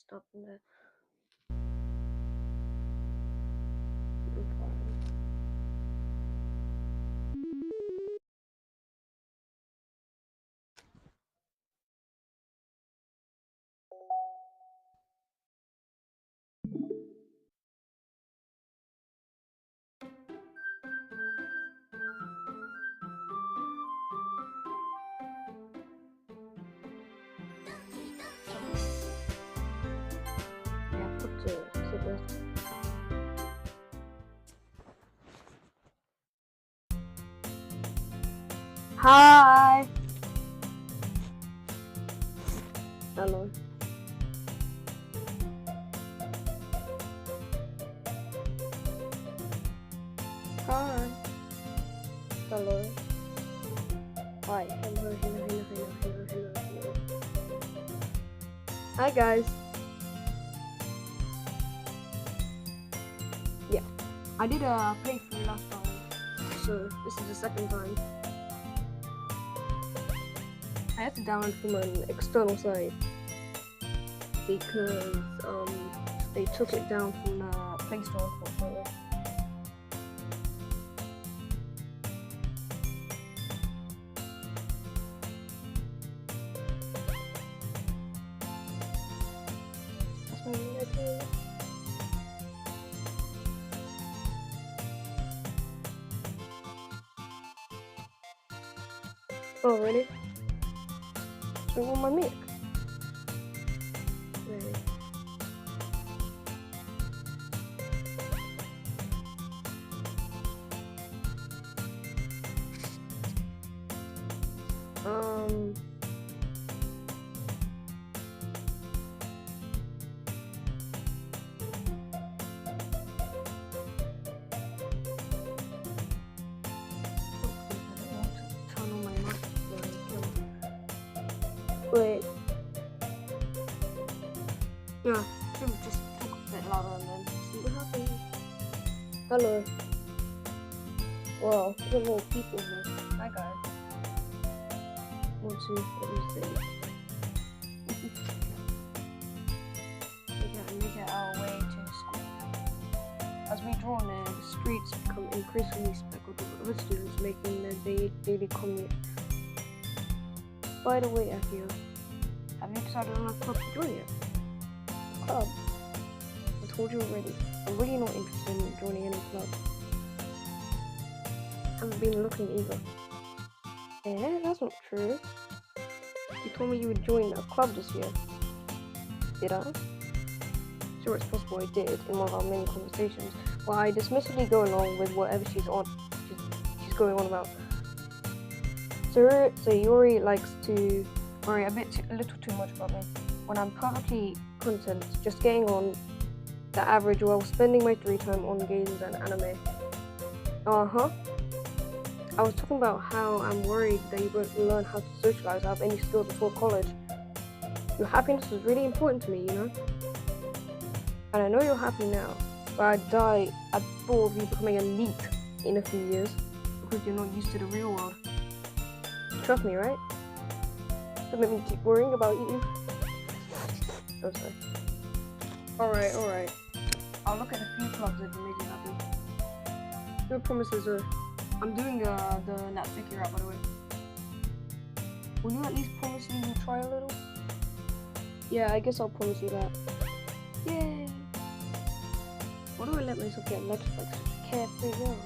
stop there. Yeah, put the Hi. Hello. Hi. Hello. Hi. Hello. Hi guys. Yeah, I did a playthrough last time, so this is the second time. I had to download from an external site because they took it down from the Play Store, unfortunately. That's my idea. Oh, really? So what am I make? Wait. Wait. Yeah, should we just talk a bit louder and then see what happens? Hello. Well, there's a lot of people here. Hi guys. Want to let me see. Make it our way to school. As we draw near, the streets become increasingly speckled with other students making their daily commute. By the way, Akio, have you decided on a club to join yet? A club? I told you already, I'm really not interested in joining any club. Haven't been looking either. Eh, that's not true. You told me you would join a club this year. Did I? Sure, it's possible I did in one of our many conversations, but I dismissively go along with whatever she's going on about. So Yuri likes to worry a little too much about me, when I'm perfectly content just getting on the average while spending my free time on games and anime. Uh-huh. I was talking about how I'm worried that you won't learn how to socialize or have any skills before college. Your happiness is really important to me, you know? And I know you're happy now, but I'd die at the thought of you becoming a NEET in a few years because you're not used to the real world. Trust me, right? Don't make me keep worrying about you. Oh, sorry. Alright. I'll look at a few clubs that can make you happy. No promises, I'm doing the Natsuki route, by the way. Will you at least promise me you'll try a little? Yeah, I guess I'll promise you that. Yay! Why do I let myself get lectured like such a carefree girl?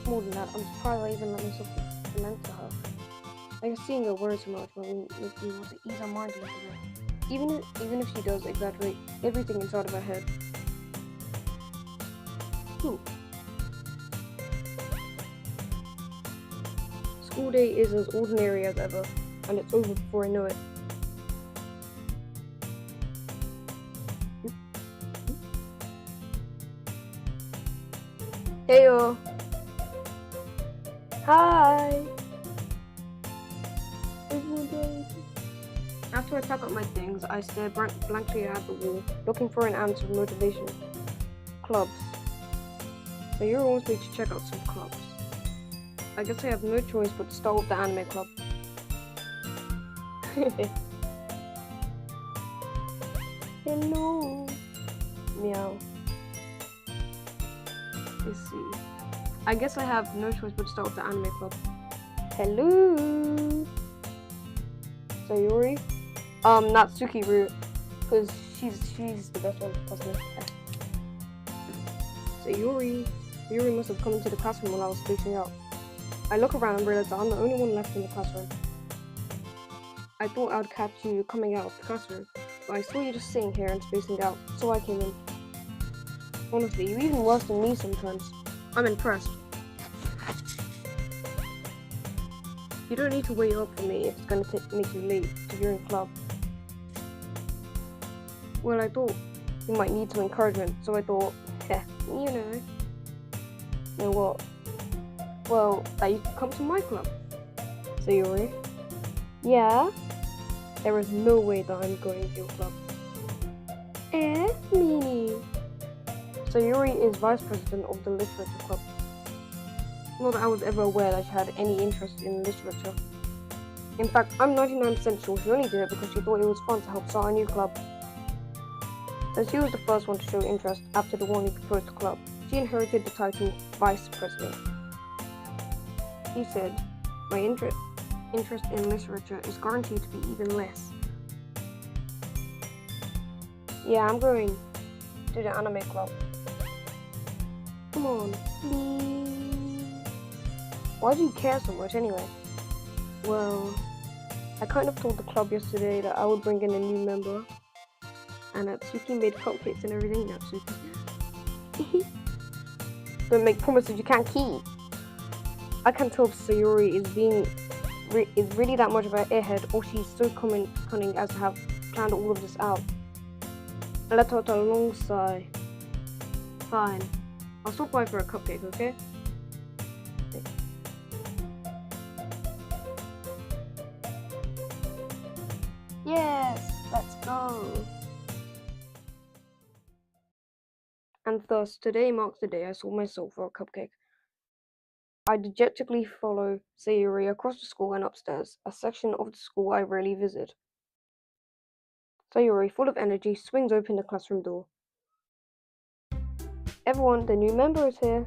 More than that, I'm surprised I even let myself be meant to her. I guess seeing her worry so much makes me want to ease her mind a little bit. Even if she does exaggerate everything inside of her head. Who? School day is as ordinary as ever, and it's over before I know it. Heyo! Hi! After I pack up my things, I stare blankly at the wall, looking for an ounce of motivation. Clubs. So you wants me to check out some clubs. I guess I have no choice but to start with the anime club. Hello. Meow. Let's see. I guess I have no choice but to start with the anime club. Hello. Sayori. Natsuki route, because she's the best one possible. Sayori must have come into the classroom while I was spacing out. I look around and realize that I'm the only one left in the classroom. I thought I'd catch you coming out of the classroom, but I saw you just sitting here and spacing out, so I came in. Honestly, you're even worse than me sometimes. I'm impressed. You don't need to wait up for me if it's going to make you late to your club. Well, I thought you might need some encouragement, so I thought, you know. You know what? Well, that you could come to my club. Sayori. Yeah? There is no way that I'm going to your club. Meanie. Sayori is vice president of the literature club. Not that I was ever aware that she had any interest in literature. In fact, I'm 99% sure she only did it because she thought it was fun to help start a new club. As she was the first one to show interest after the one who proposed the club, she inherited the title Vice President. He said, my interest in literature is guaranteed to be even less. Yeah, I'm going to the anime club. Come on, please. Why do you care so much anyway? Well, I kind of told the club yesterday that I would bring in a new member. And Natsuki made cupcakes and everything. Natsuki. Don't make promises you can't keep. I can't tell if Sayori is really that much of an airhead, or she's so cunning as to have planned all of this out. I let out a long sigh. Fine. I'll stop by for a cupcake, okay? Yes, let's go. And thus, today marks the day I sold my soul for a cupcake. I dejectedly follow Sayori across the school and upstairs, a section of the school I rarely visit. Sayori, full of energy, swings open the classroom door. Everyone, the new member is here.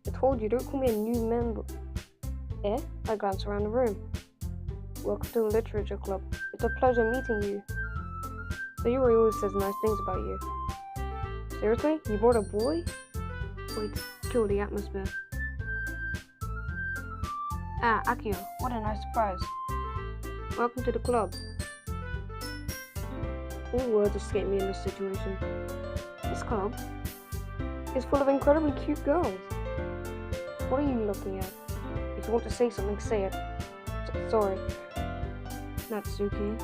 I told you, don't call me a new member. I glance around the room. Welcome to the literature club. It's a pleasure meeting you. Sayori always says nice things about you. Seriously? You brought a boy? Wait, kill the atmosphere. Akio, what a nice surprise. Welcome to the club. All words escape me in this situation. This club is full of incredibly cute girls. What are you looking at? If you want to say something, say it. Sorry. Natsuki.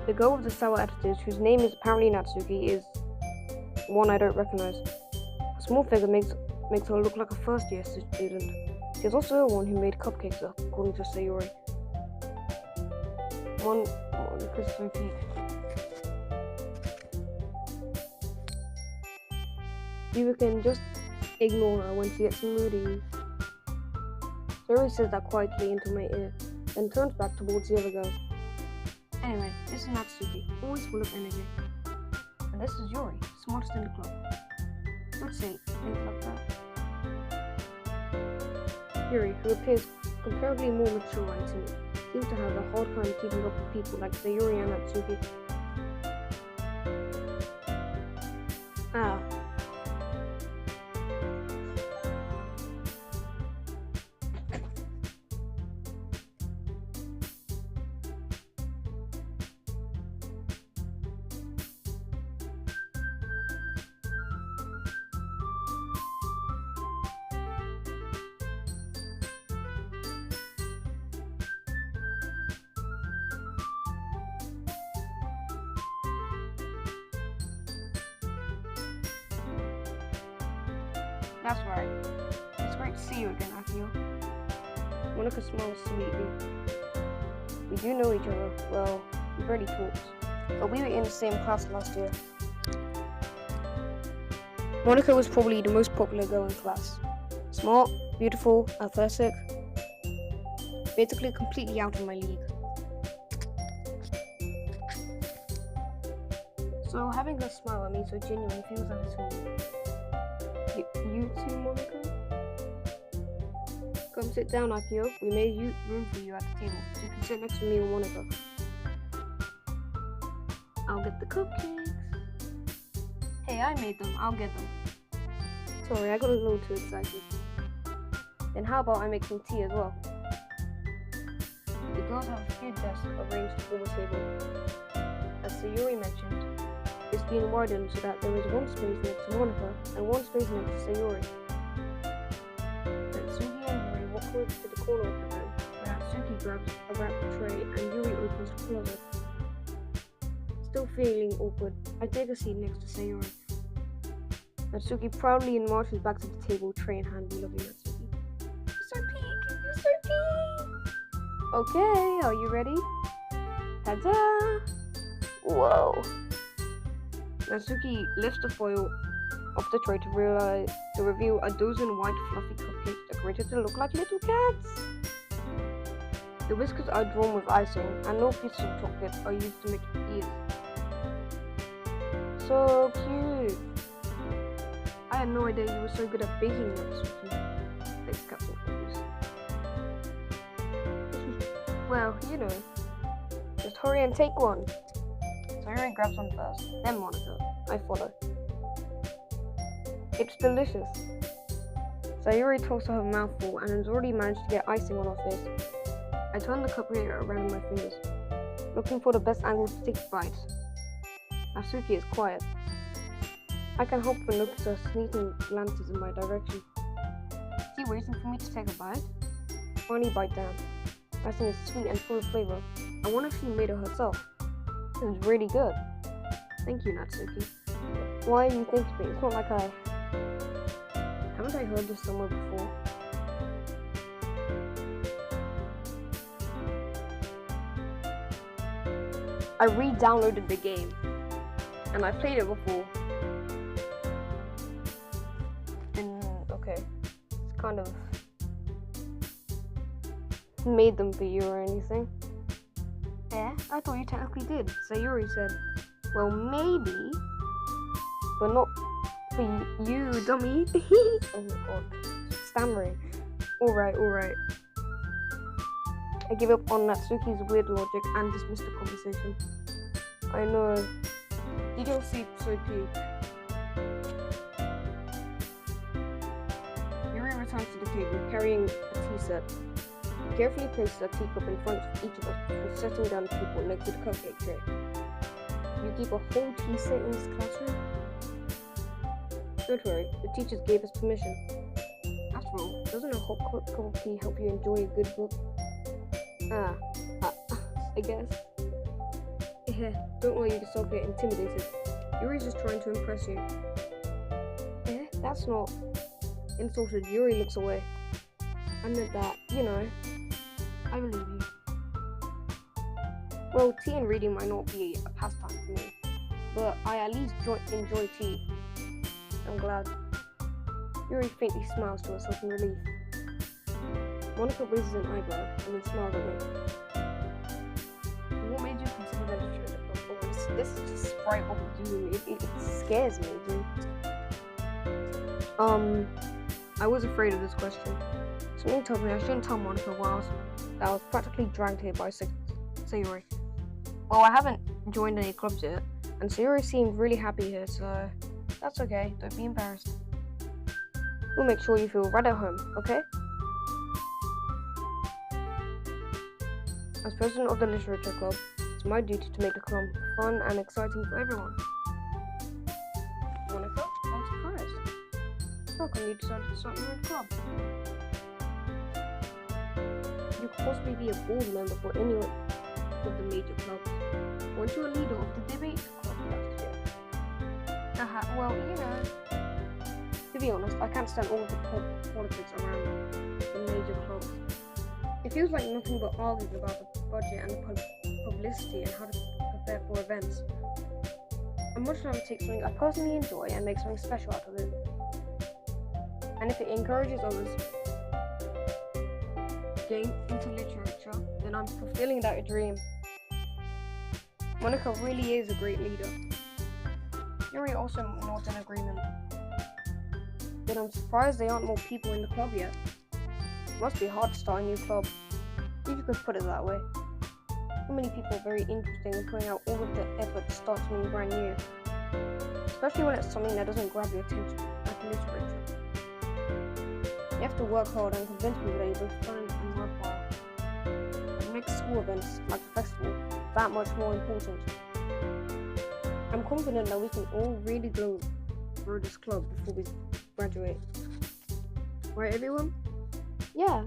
The girl with the sour attitude, whose name is apparently Natsuki, is one I don't recognize. A small figure makes her look like a first-year student. She is also the one who made cupcakes, according to Sayori. Because so cute. You can just ignore her when she gets moody. Sayori says that quietly into my ear, then turns back towards the other girls. Anyway, this is Natsuki, always full of energy. And this is Yuri, smartest in the club. Let's say things like that. Yuri, who appears comparably more mature and timid, seems to have a hard time keeping up with people like Sayori and Natsuki. That's right. It's great to see you again, Akio. Monica smiles sweetly. We do know each other. Well, we barely talked, but we were in the same class last year. Monica was probably the most popular girl in class. Smart, beautiful, athletic. Basically completely out of my league. So having her smile at me so genuine feels a little... You too, Monica? Come sit down, Akio. We made room for you at the table, so you can sit next to me and Monica. I'll get the cupcakes. Hey, I made them. I'll get them. Sorry, I got a little too excited. Then how about I make some tea as well? The girls have a few desks arranged to form a table. As Sayuri mentioned, it's been widened so that there is one space next to Monica and one space next to Sayuri. Then Suki and Yuri walk over to the corner of the room, where Suki grabs a wrapped tray and Yuri opens the closet. Still feeling awkward, I take a seat next to Sayuri. Natsuki proudly marches back to the table, tray in hand, loving Natsuki. You're so pink! You're so pink! Okay, are you ready? Ta-da! Whoa! Natsuki lifts the foil off the tray to reveal a dozen white fluffy cupcakes decorated to look like little cats. The whiskers are drawn with icing, and no pieces of chocolate are used to make ears. So cute! I had no idea you were so good at baking, Natsuki. Thanks, Captain Focus. Well, you know. Just hurry and take one. Sayuri grabs one first, then Monica. I follow. It's delicious. Sayuri talks to her mouthful and has already managed to get icing on her face. I turn the cupcake around in my fingers, looking for the best angle to take bites. Natsuki is quiet. I can help but notice her sneaking glances in my direction. Is she waiting for me to take a bite? Finally bite down. Icing is sweet and full of flavor. I wonder if she made it herself. It was really good. Thank you, Natsuki. Why are you thanking me? It's not like I... Haven't I heard this somewhere before? I re-downloaded the game. And I played it before. And, okay. It's kind of... made them for you or anything. Yeah, I thought you technically did. Sayuri said, well, maybe, but not for you, dummy. Oh my god, stammering. Alright. I give up on Natsuki's weird logic and dismiss the conversation. I know. DDLC so peak. Yuri returns to the table, carrying a tea set. Carefully places a teacup in front of each of us before setting down the teapot next to the cupcake tray. You keep a whole tea set in this classroom? Don't worry, the teachers gave us permission. After all, doesn't a hot cup of tea help you enjoy a good book? I guess. Yeah, don't let yourself get intimidated. Yuri's just trying to impress you. That's not... Insulted, Yuri looks away. I meant that, you know. I believe you. Well, tea and reading might not be a pastime for me, but I at least enjoy tea. I'm glad. Yuri faintly smiles to herself in relief. Monica raises an eyebrow and then smiles at me. What made you consider literature in the club? This is just right off the dune. It scares me, dude. I was afraid of this question. Something told me I shouldn't tell Monica that I was practically dragged here by Sayuri. Well, I haven't joined any clubs yet, and Sayuri seemed really happy here, so that's okay, don't be embarrassed. We'll make sure you feel right at home, okay? As president of the literature club, it's my duty to make the club fun and exciting for everyone. Monica, I'm surprised. How come you decided to start your own club? You could possibly be a board member for any of the major clubs. Weren't you a leader of the debate club last year? Well, you know. To be honest, I can't stand all of the politics around the major clubs. It feels like nothing but arguing about the budget and the publicity and how to prepare for events. I'd much rather take something I personally enjoy and make something special out of it. And if it encourages others getting into literature, then I'm fulfilling that dream. Monica really is a great leader. Yuri also nods in agreement. But I'm surprised there aren't more people in the club yet. It must be hard to start a new club, if you could put it that way. So many people are very interested in putting out all of the effort to start something brand new. Especially when it's something that doesn't grab your attention, like literature. You have to work hard and convince people that you're both fun and worthwhile. It makes school events, like the festival, that much more important. I'm confident that we can all really grow this club before we graduate. Right, everyone? Yeah.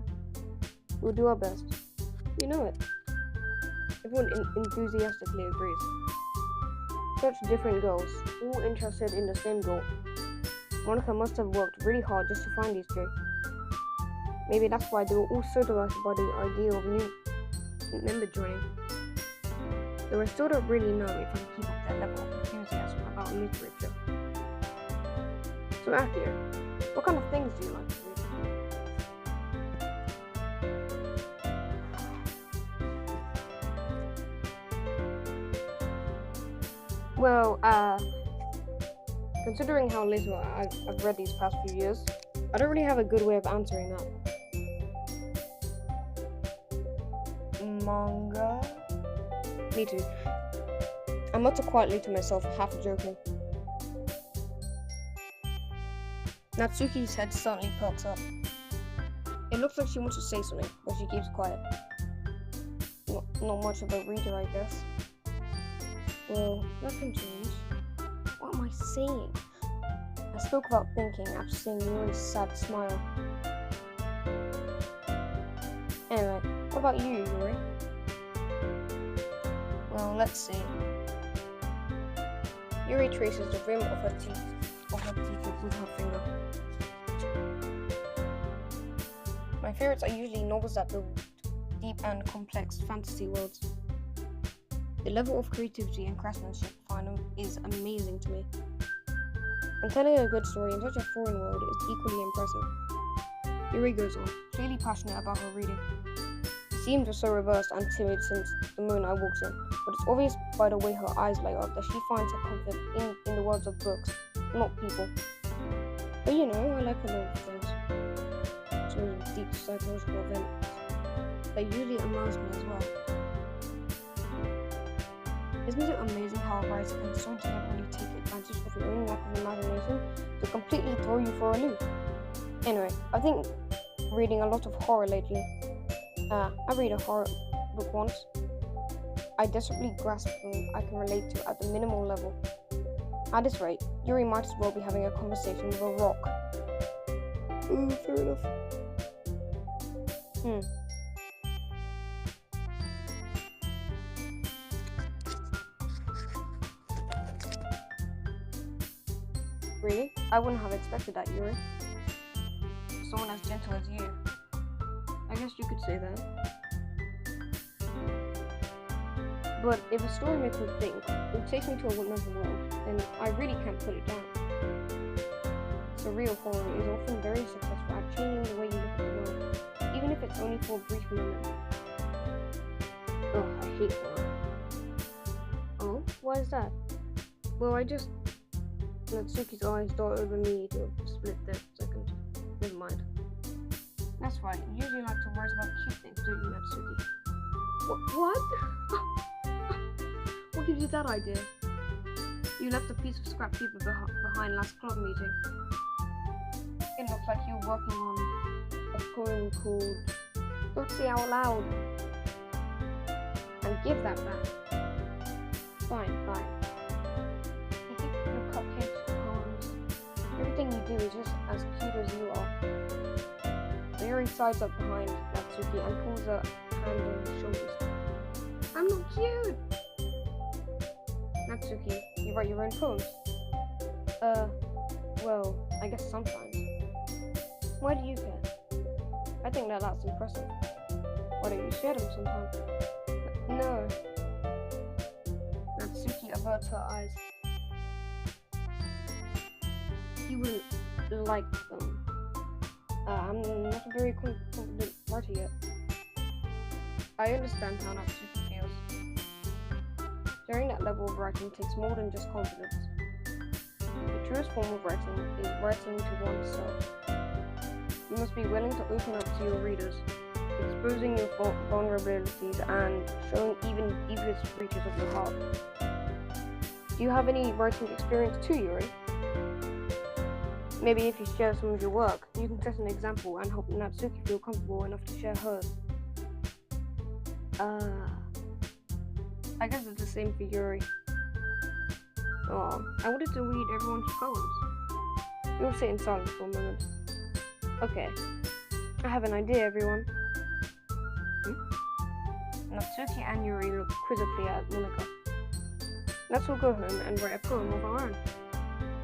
We'll do our best. You know it. Everyone enthusiastically agrees. Such different goals, all interested in the same goal. Monica must have worked really hard just to find these two. Maybe that's why they were all so delighted by the idea of a new member joining. Though I still don't really know if I can keep up that level of enthusiasm about literature. So Akio, what kind of things do you like to read? Well, considering how little I've read these past few years, I don't really have a good way of answering that. Manga? Me too. I muttered quietly to myself, half joking. Natsuki's head suddenly perks up. It looks like she wants to say something, but she keeps quiet. Not much of a reader, I guess. Well, that can change. What am I saying? I spoke without thinking after seeing Yuri's sad smile. Anyway, what about you, Yuri? Well, let's see. Yuri traces the rim of her teeth with her finger. My favorites are usually novels that build deep and complex fantasy worlds. The level of creativity and craftsmanship behind them is amazing to me. And telling a good story in such a foreign world is equally impressive. Yuri goes on, clearly passionate about her reading. She seems so reversed and timid since the moment I walked in, but it's obvious by the way her eyes light up that she finds her comfort in the worlds of books, not people. But you know, I like a lot of things. Some of the deep psychological events. They usually amaze me as well. Isn't it amazing how a writer can so deliberately take advantage of your own lack of imagination to completely throw you for a loop? Anyway, I think reading a lot of horror lately. I read a horror book once. I desperately grasp them I can relate to at the minimal level. At this rate, Yuri might as well be having a conversation with a rock. Ooh, fair enough. Really? I wouldn't have expected that, Yuri. Someone as gentle as you. I guess you could say that. But if a story makes me think, or takes me to another world, then I really can't put it down. Surreal horror is often very successful at changing the way you look at the world, even if it's only for a brief moment. Ugh, I hate horror. Oh, why is that? Well, Natsuki's eyes dart over me to split that second. Never mind. That's right, you usually like to write about cute things, don't you, Natsuki? What? What gives you that idea? You left a piece of scrap paper behind last club meeting. It looks like you're working on a poem called Don't Say Out Loud. And give that back. Fine. You keep your cupcakes, poems. Everything you do is just as cute as you are. Yuri sides up behind Natsuki and pulls her hand on his shoulders. I'm not cute! Natsuki, you write your own poems? Well, I guess sometimes. Why do you care? I think that's impressive. Why don't you share them sometime? No. Natsuki averts her eyes. You wouldn't like them. I'm not a very confident writer yet. I understand how Natsuki feels. Sharing that level of writing takes more than just confidence. truest form of writing is writing to oneself. You must be willing to open up to your readers, exposing your vulnerabilities and showing even the deepest reaches of your heart. Do you have any writing experience too, Yuri? Maybe if you share some of your work, you can set an example and help Natsuki feel comfortable enough to share hers. I guess it's the same for Yuri. Oh, I wanted to read everyone's poems. We'll sit in silence for a moment. Okay, I have an idea, everyone. Natsuki and Yuri look quizzically at Monika. Let's all go home and write a poem of our own.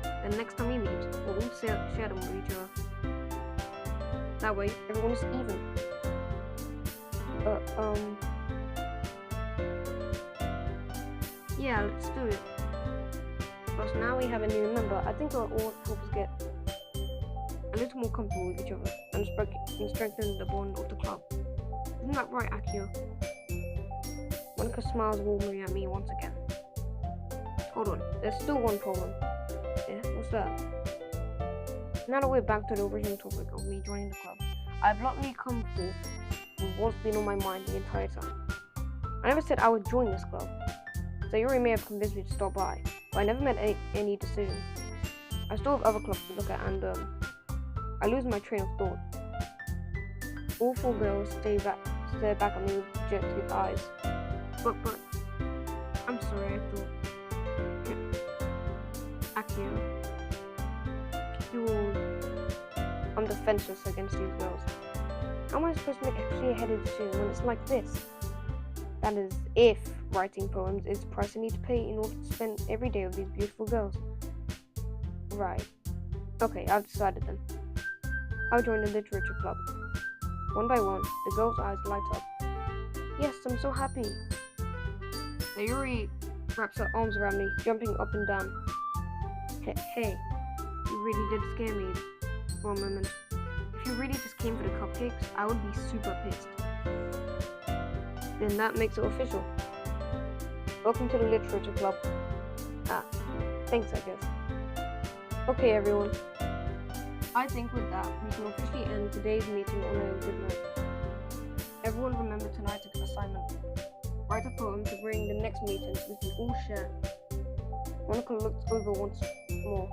Then next time we meet, we'll all share them with each other. That way, everyone is even. Yeah, let's do it. Plus now we have a new member, I think it'll all help us get a little more comfortable with each other and strengthen the bond of the club. Isn't that right, Akio? Monika smiles warmly at me once again. Hold on, there's still one problem. Yeah, what's that? Now that we're back to the original topic of me joining the club, I've bluntly come forth with what's been on my mind the entire time. I never said I would join this club. So Yuri may have convinced me to stop by, but I never made any decision. I still have other clubs to look at and I lose my train of thought. All four girls stare back at me with dejected eyes. But, I'm sorry, I thought. Akio, I'm defenseless against these girls. How am I supposed to make a clear-headed decision when it's like this? That is, if writing poems is the price I need to pay in order to spend every day with these beautiful girls. Right. Okay, I've decided then. I'll join the literature club. One by one, the girls' eyes light up. Yes, I'm so happy. Yuri wraps her arms around me, jumping up and down. Hey, you really did scare me for a moment. If you really just came for the cupcakes, I would be super pissed. Then that makes it official. Welcome to the literature club. Thanks, I guess. Okay, everyone. I think with that, we can officially end today's meeting on a good note. Everyone remember tonight's assignment. Write a poem to bring the next meeting so we can all share. Monika looked over once more.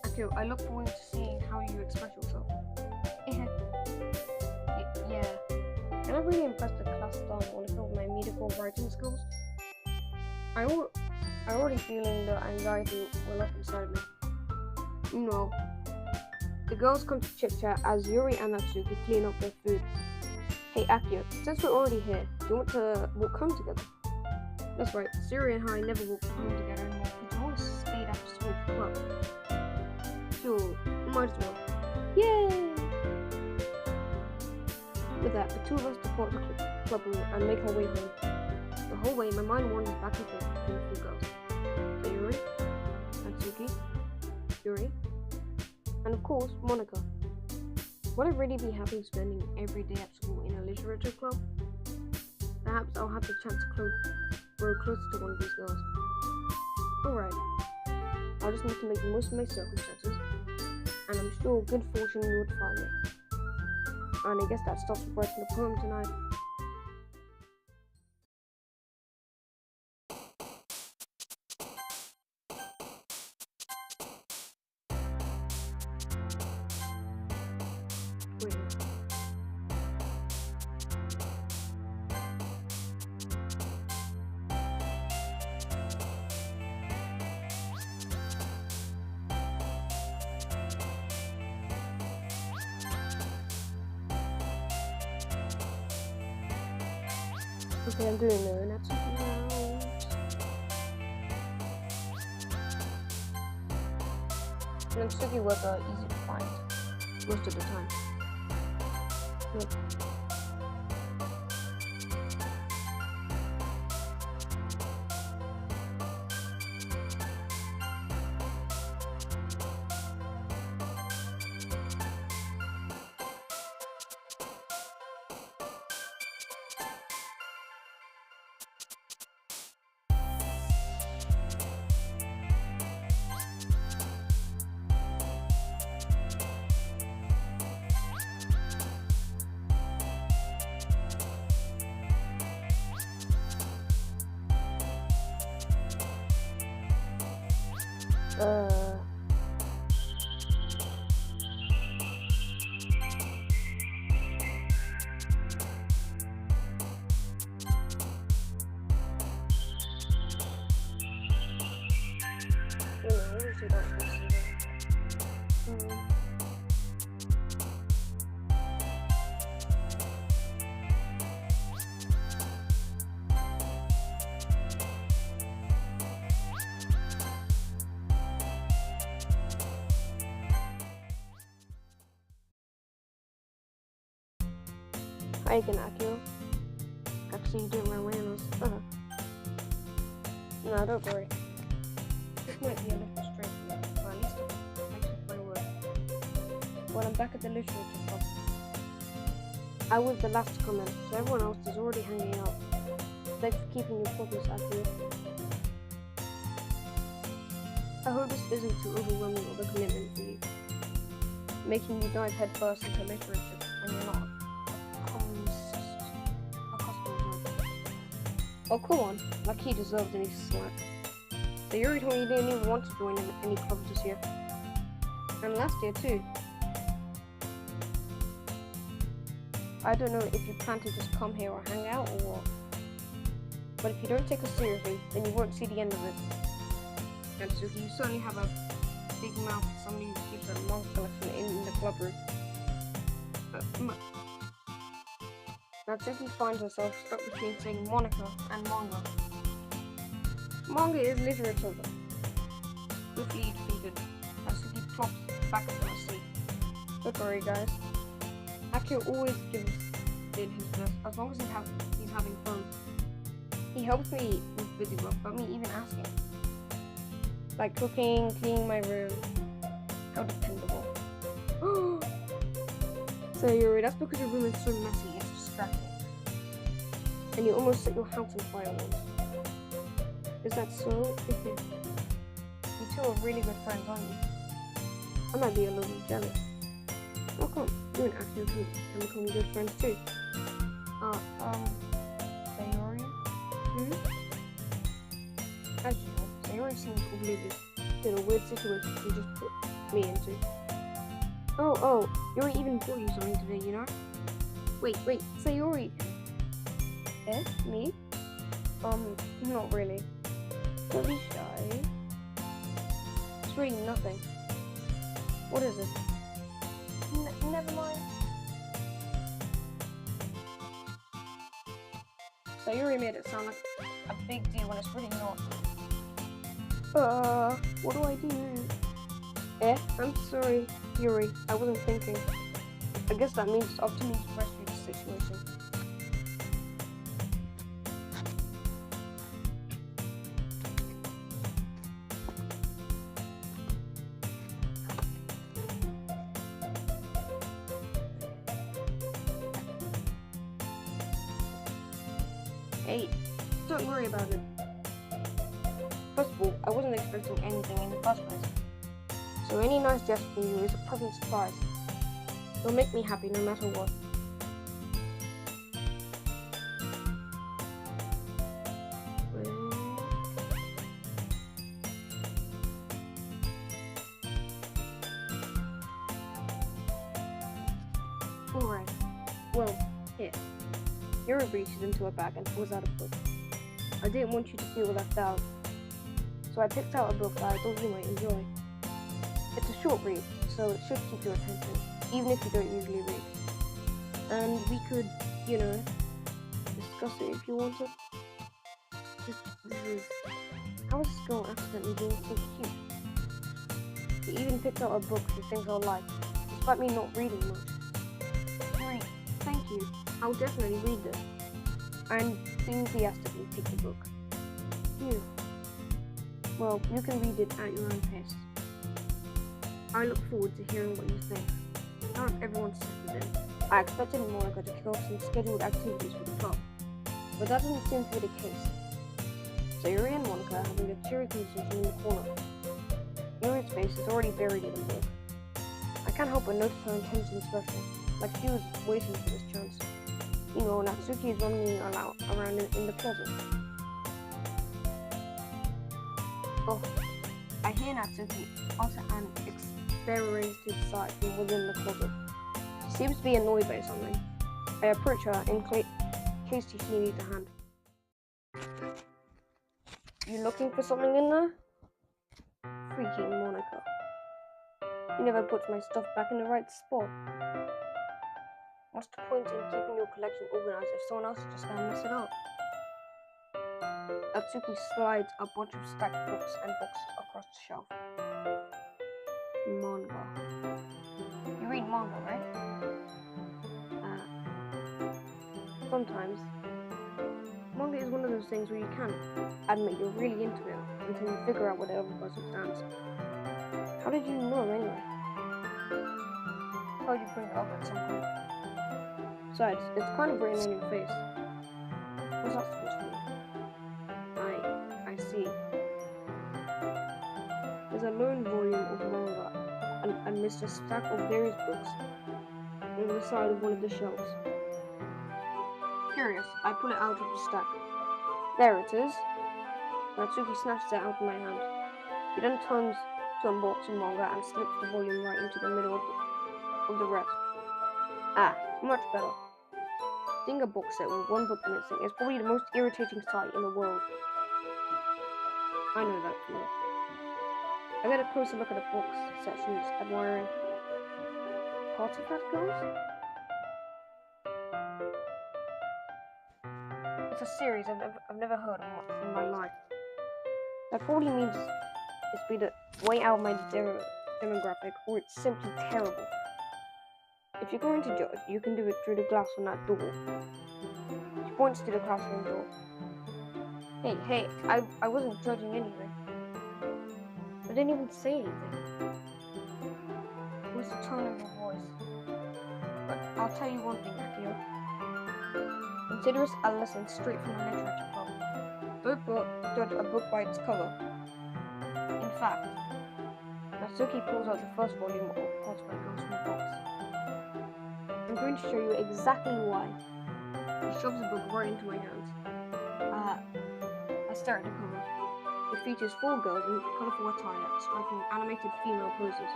Akio, I look forward to seeing how you express yourself. Yeah. Can I really impress the class star Monika with my medical writing skills? I already feeling the anxiety well up inside me. No. The girls come to chit-chat as Yuri and Natsuki clean up their food. Hey Akio, since we're already here, do you want to walk home together? That's right, Siri and I never walked home together anymore. We always stayed after school for club. Sure, might as well. Yay! With that, the two of us depart the club room and make our way home. The whole way, my mind wanders back and forth between the two girls. So Yuri, Natsuki, Yuri, and of course, Monika. Would I really be happy spending every day at school in a literature club? Perhaps I'll have the chance to grow closer to one of these girls. Alright, I'll just need to make the most of my circumstances, and I'm sure good fortune would find me. And I guess that stops with writing the poem tonight. Okay, I'm doing the Natsuki round. Natsuki was easy to find most of the time. Yep. Uh, you know, I usually don't consider it. Hi again, Akio. Actually, you didn't wear manners. No, don't worry. This might be a little strange for you, but at least I keep my word. Well, I'm back at the literature club. I was the last to come in, so everyone else is already hanging out. Thanks for keeping your promise, Akio. I hope this isn't too overwhelming of a commitment for you. Making you dive headfirst into literature when you're not Oh, come on. Like he deserves any slack. So Yuri told me you didn't even want to join any clubs this year. And last year too. I don't know if you plan to just come here or hang out or what. But if you don't take us seriously, then you won't see the end of it. And so you certainly have a big mouth for somebody who keeps a manga collection in the club room. Natsuki finds herself stuck between saying Monica and manga. Manga is literature. Swiftly defeated, Natsuki plops back into her seat. Don't worry, guys. Akio always gives it his best, as long as he's having fun. He helps me with busy work, without me even asking. Like cooking, cleaning my room. How dependable. So Yuri, that's because your room is so messy. And you almost set your house on fire once. Is that so? You two are really good friends, aren't you? I might be a little jealous. How come? You and Akio can become good friends too. Sayori? As you know, Sayori seems oblivious to the weird situation you just put me into. Oh, Yuri even brought you something today, you know? Wait, Sayori. Eh? Me? Not really. Don't be shy. It's really nothing. What is it? Never mind. So Yuri made it sound like a big deal when it's really not. What do I do? I'm sorry, Yuri. I wasn't thinking. I guess that means it's up to me to rescue the situation. Hey, don't worry about it. First of all, I wasn't expecting anything in the first place. So any nice gesture from you is a pleasant surprise. It'll make me happy no matter what. Alright. Well, here. Yuri reaches into her bag and pulls out a book. I didn't want you to feel left out, so I picked out a book that I thought you might enjoy. It's a short read, so it should keep your attention, even if you don't usually read. And we could, discuss it if you wanted. How is this girl accidentally being so cute? She even picked out a book she thinks I'll like, despite me not reading much. Great, thank you. I'll definitely read this. And enthusiastically pick the book. Phew. Well, you can read it at your own pace. I look forward to hearing what you think. Now that everyone's settled in, I expected Monica to kick off some scheduled activities for the club, but that doesn't seem to be the case. So Yuri and Monica are having a cheery conversation in the corner. Yuri's face is already buried in the book. I can't help but notice her intense expression, like she was waiting for this chance. Natsuki is running around in the closet. Oh, I hear Natsuki utter an exasperated sigh from within the closet. She seems to be annoyed by something. I approach her in case she needs a hand. You looking for something in there? Freaking Monica. You never put my stuff back in the right spot. What's the point in keeping your collection organized if someone else is just gonna mess it up? Natsuki slides a bunch of stacked books and boxes across the shelf. Manga. You read manga, right? Sometimes. Manga is one of those things where you can't admit you're really into it until you figure out where the other person stands. How did you know anyway? How'd you bring it up at some point? Besides, it's kind of written on your face. What's that supposed to mean? I see. There's a lone volume of manga amidst a stack of various books on the side of one of the shelves. Curious, I pull it out of the stack. There it is. Natsuki snatches it out of my hand. He then turns to unbox the manga and slips the volume right into the middle of the rest. Ah, much better. Seeing a box set with one book missing is probably the most irritating sight in the world. I know that feeling. I get a closer look at the box sections, admiring artifact girls? It's a series I've never heard of in my life. That probably means it's either way out of my demographic or it's simply terrible. If you're going to judge, you can do it through the glass on that door. She points to the classroom door. Hey, I wasn't judging anyway. I didn't even say anything. It was the tone of her voice. But I'll tell you one thing, Akio. Consider us a lesson straight from the literature club. Don't judge a book by its cover. In fact, Natsuki pulls out the first volume of Artifact Girls from the box. I'm going to show you exactly why. He shoves the book right into my hands. I stare at the cover. It features 4 girls in colourful attire, striking animated female poses.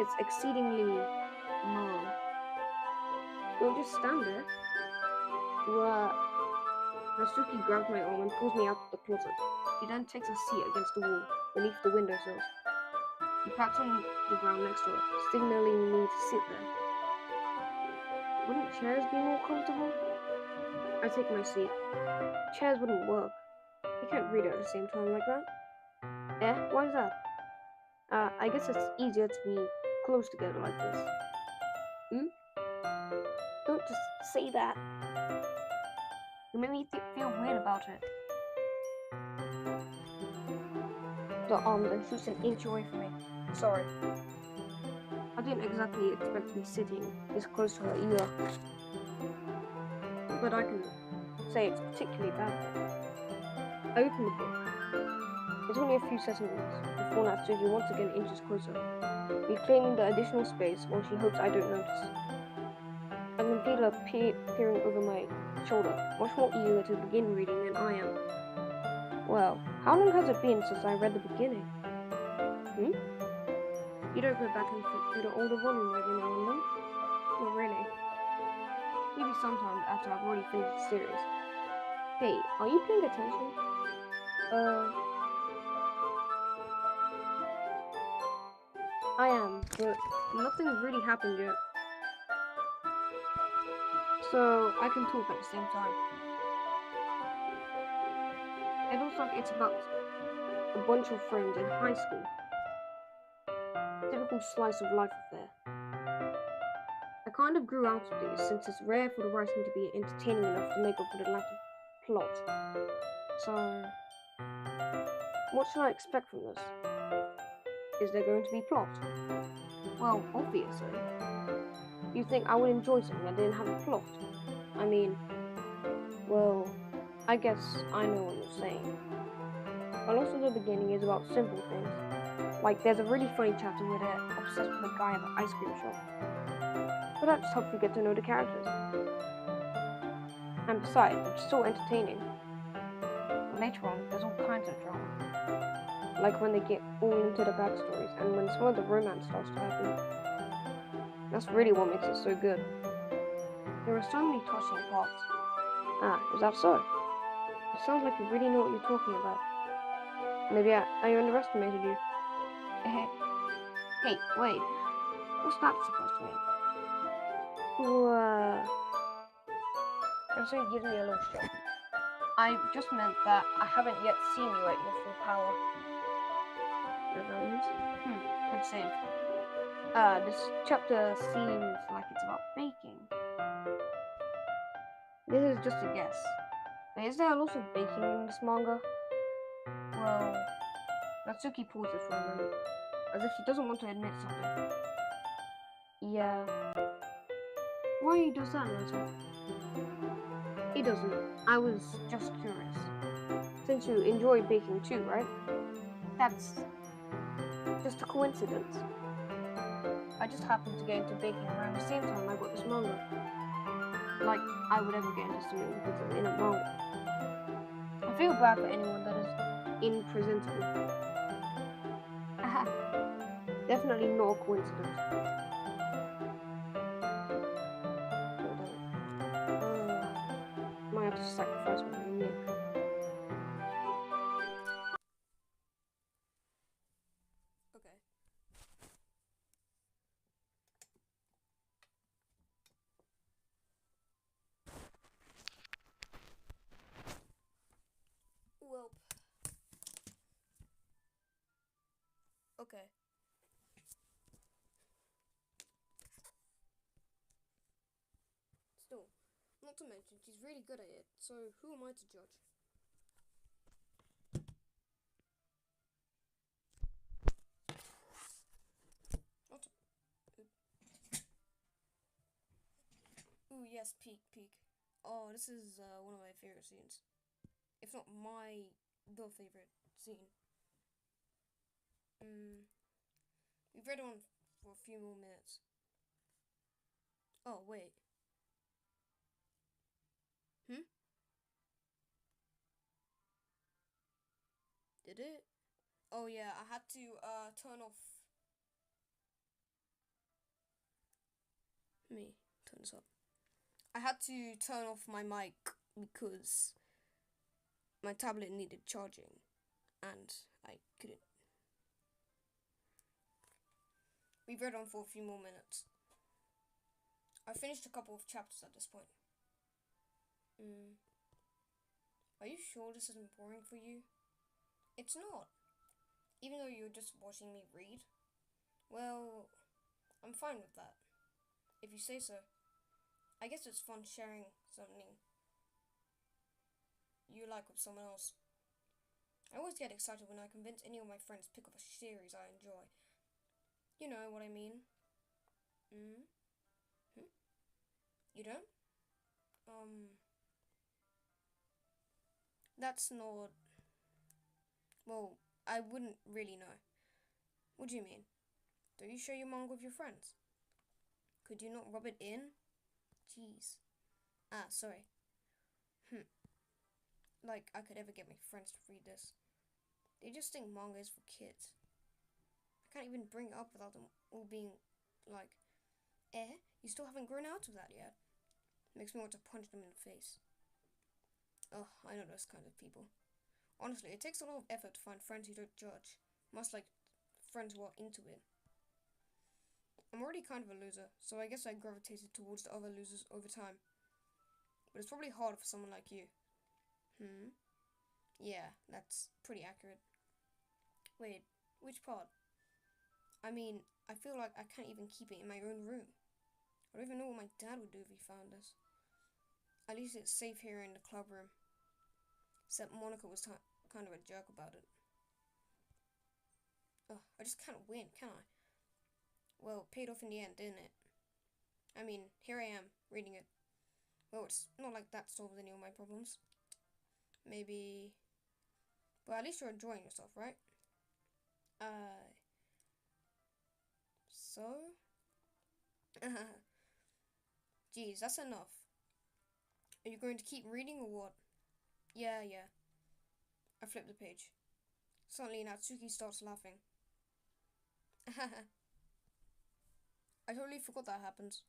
It's exceedingly moral. Don't just stand there. Natsuki grabs my arm and pulls me out of the closet. She then takes a seat against the wall, beneath the windowsills. He pats on the ground next to her, signaling me to sit there. Wouldn't chairs be more comfortable? I take my seat. Chairs wouldn't work. You can't read at the same time like that. Why is that? I guess it's easier to be close together like this. Don't just say that. You made me feel weird about it. The arm then shoots an inch away from me. Sorry. I didn't exactly expect to be sitting this close to her either. But I can say it's particularly bad. I open the book. It's only a few sentences before Natsuki once again inches closer, reclaiming the additional space while she hopes I don't notice. I can feel her peering over my shoulder, much more eager to begin reading than I am. Well, how long has it been since I read the beginning? You don't go back and through the older volume every now and then? Not really. Maybe sometime after I've already finished the series. Hey, are you paying attention? I am, but nothing's really happened yet. So I can talk at the same time. It looks like it's about a bunch of friends in high school. Typical slice of life affair. I kind of grew out of these since it's rare for the writing to be entertaining enough to make up for the lack of plot. So, what should I expect from this? Is there going to be plot? Well, obviously. You think I would enjoy something that didn't have a plot? I mean, well, I guess I know what you're saying. A lot of the beginning is about simple things. Like, there's a really funny chapter where they're obsessed with a guy at the ice cream shop. But that just helps you get to know the characters. And besides, it's so entertaining. But later on, there's all kinds of drama. Like when they get all into the backstories and when some of the romance starts to happen. That's really what makes it so good. There are so many touching parts. Ah, is that so? It sounds like you really know what you're talking about. Maybe I underestimated you. Hey, wait. What's that supposed to mean? You're saying give me a little show. I just meant that I haven't yet seen you at your full power. Good save. This chapter seems like it's about baking. This is just a guess. But is there a lot of baking in this manga? Well, Natsuki pauses for a moment, as if he doesn't want to admit something. Yeah. Why he does that, Naruto? He doesn't. I was just curious. Since you enjoy baking too, right? That's just a coincidence. I just happened to get into baking around the same time I got this manga. Like I would ever get into something because I'm in a manga. I feel bad for anyone that is impresentable. Aha. Definitely not a coincidence. Might have to sacrifice my neck. Okay. Well. Okay. Still, not to mention, she's really good at it, so who am I to judge? Not to... Ooh, yes, peak. Oh, this is one of my favorite scenes. If not the favorite scene. We've read on for a few more minutes. Oh, wait. Did it? Oh yeah, I had to turn off. Let me turn this up. I had to turn off my mic because my tablet needed charging and I couldn't. We've read on for a few more minutes. I finished a couple of chapters at this point. Are you sure this isn't boring for you? It's not. Even though you're just watching me read. Well, I'm fine with that. If you say so. I guess it's fun sharing something you like with someone else. I always get excited when I convince any of my friends to pick up a series I enjoy. You know what I mean? You don't? That's not... Well, I wouldn't really know. What do you mean? Do you share your manga with your friends? Could you not rub it in? Jeez. Ah, sorry. Like I could ever get my friends to read this. They just think manga is for kids. I can't even bring it up without them all being like, you still haven't grown out of that yet. Makes me want to punch them in the face. Ugh, I know those kinds of people. Honestly, it takes a lot of effort to find friends who don't judge. Much like friends who are into it. I'm already kind of a loser, so I guess I gravitated towards the other losers over time. But it's probably hard for someone like you. Yeah, that's pretty accurate. Wait, which part? I mean, I feel like I can't even keep it in my own room. I don't even know what my dad would do if he found this. At least it's safe here in the club room. Except Monica was kind of a jerk about it. Ugh, I just can't win, can I? Well, it paid off in the end, didn't it? I mean, here I am, reading it. Well, it's not like that solves any of my problems. Maybe... But at least you're enjoying yourself, right? So? Geez, that's enough. Are you going to keep reading or what? Yeah. I flipped the page. Suddenly, Natsuki starts laughing. I totally forgot that happens.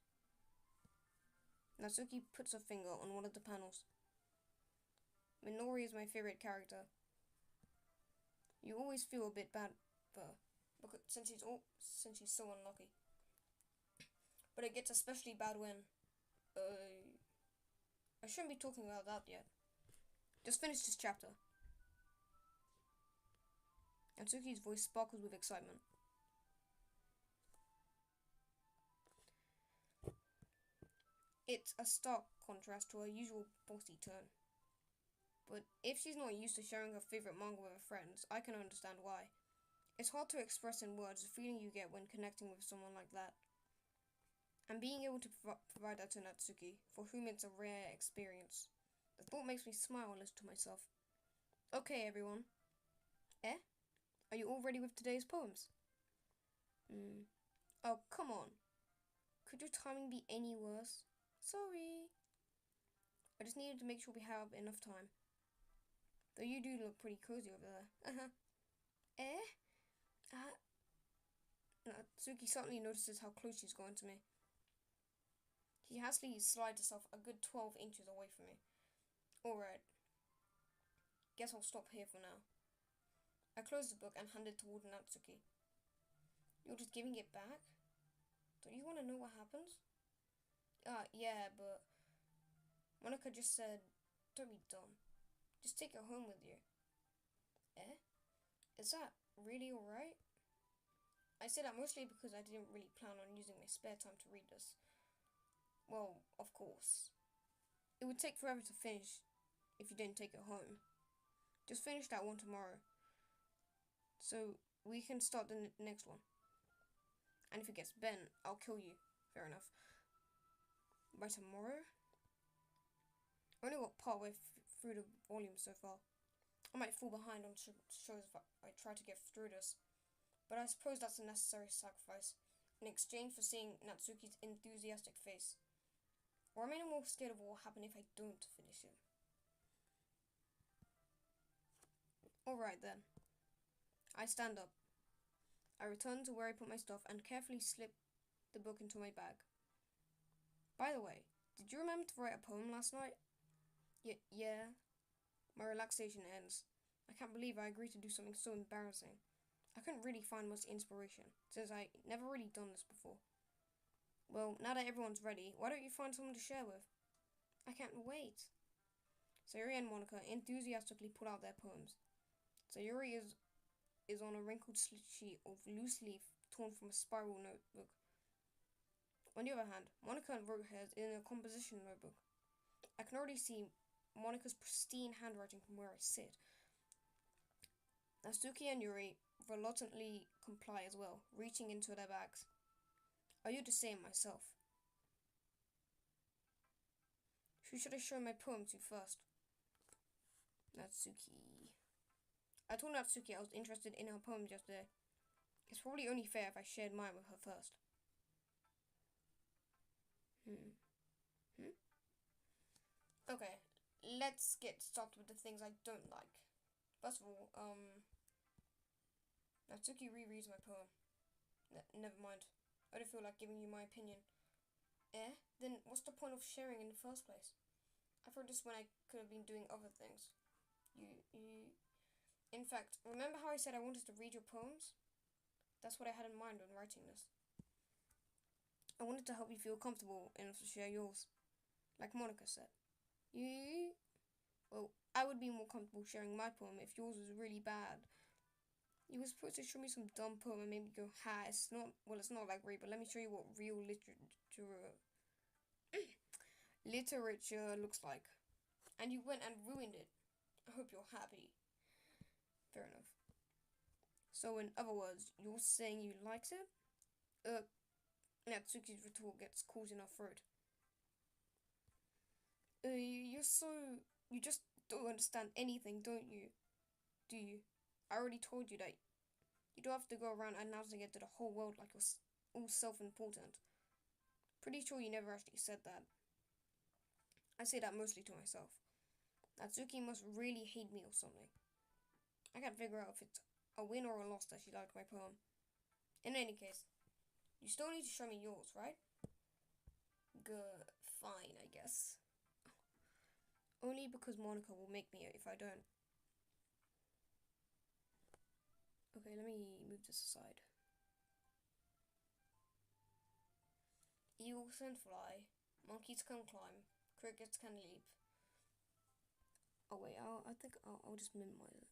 Natsuki puts her finger on one of the panels. Minori is my favorite character. You always feel a bit bad for her, because since she's so unlucky. But it gets especially bad when, I shouldn't be talking about that yet. Just finish this chapter. Natsuki's voice sparkles with excitement. It's a stark contrast to her usual bossy tone. But if she's not used to sharing her favourite manga with her friends, I can understand why. It's hard to express in words the feeling you get when connecting with someone like that. And being able to provide that to Natsuki, for whom it's a rare experience. The thought makes me smile a little to myself. Okay, everyone. Eh? Are you all ready with today's poems? Oh, come on. Could your timing be any worse? Sorry. I just needed to make sure we have enough time. Though you do look pretty cozy over there. Uh-huh. Eh? Natsuki suddenly notices how close she's going to me. She hastily slides herself a good 12 inches away from me. Alright. Guess I'll stop here for now. I close the book and hand it toward Natsuki. You're just giving it back? Don't you want to know what happens? Yeah, but Monica just said, don't be dumb. Just take it home with you. Eh? Is that really alright? I say that mostly because I didn't really plan on using my spare time to read this. Well, of course. It would take forever to finish if you didn't take it home. Just finish that one tomorrow. So we can start the next one. And if it gets bent, I'll kill you. Fair enough. By tomorrow? I only got partway through the volume so far. I might fall behind on shows if I try to get through this. But I suppose that's a necessary sacrifice, in exchange for seeing Natsuki's enthusiastic face. Or am I more scared of what will happen if I don't finish it? Alright then. I stand up. I return to where I put my stuff and carefully slip the book into my bag. By the way, did you remember to write a poem last night? Yeah. My relaxation ends. I can't believe I agreed to do something so embarrassing. I couldn't really find much inspiration, since I never really done this before. Well, now that everyone's ready, why don't you find someone to share with? I can't wait. Sayuri and Monica enthusiastically put out their poems. Sayuri is on a wrinkled sheet of loose leaf torn from a spiral notebook. On the other hand, Monica wrote hers in a composition notebook. I can already see Monica's pristine handwriting from where I sit. Natsuki and Yuri reluctantly comply as well, reaching into their bags. I do the same myself. Who should I show my poem to first? Natsuki. I told Natsuki I was interested in her poems yesterday. It's probably only fair if I shared mine with her first. Okay, let's get started with the things I don't like. First of all, Natsuki rereads my poem. Never mind. I don't feel like giving you my opinion. Eh? Then what's the point of sharing in the first place? I thought this when I could have been doing other things. In fact, remember how I said I wanted to read your poems? That's what I had in mind when writing this. I wanted to help you feel comfortable enough to share yours. Like Monica said. Well, I would be more comfortable sharing my poem if yours was really bad. You were supposed to show me some dumb poem and make me go, ha, it's not like read, but let me show you what real literature looks like. And you went and ruined it. I hope you're happy. Fair enough. So in other words, you're saying you liked it? Natsuki's retort gets caught in her throat. You just don't understand anything, don't you? Do you? I already told you that you don't have to go around announcing it to the whole world like you're all self-important. Pretty sure you never actually said that. I say that mostly to myself. Natsuki must really hate me or something. I can't figure out if it's a win or a loss that she liked my poem. In any case, you still need to show me yours, right? Good, fine, I guess. Only because Monica will make me if I don't. Okay, let me move this aside. Eagles can fly, monkeys can climb, crickets can leap. Oh wait, I think I'll just minimize it.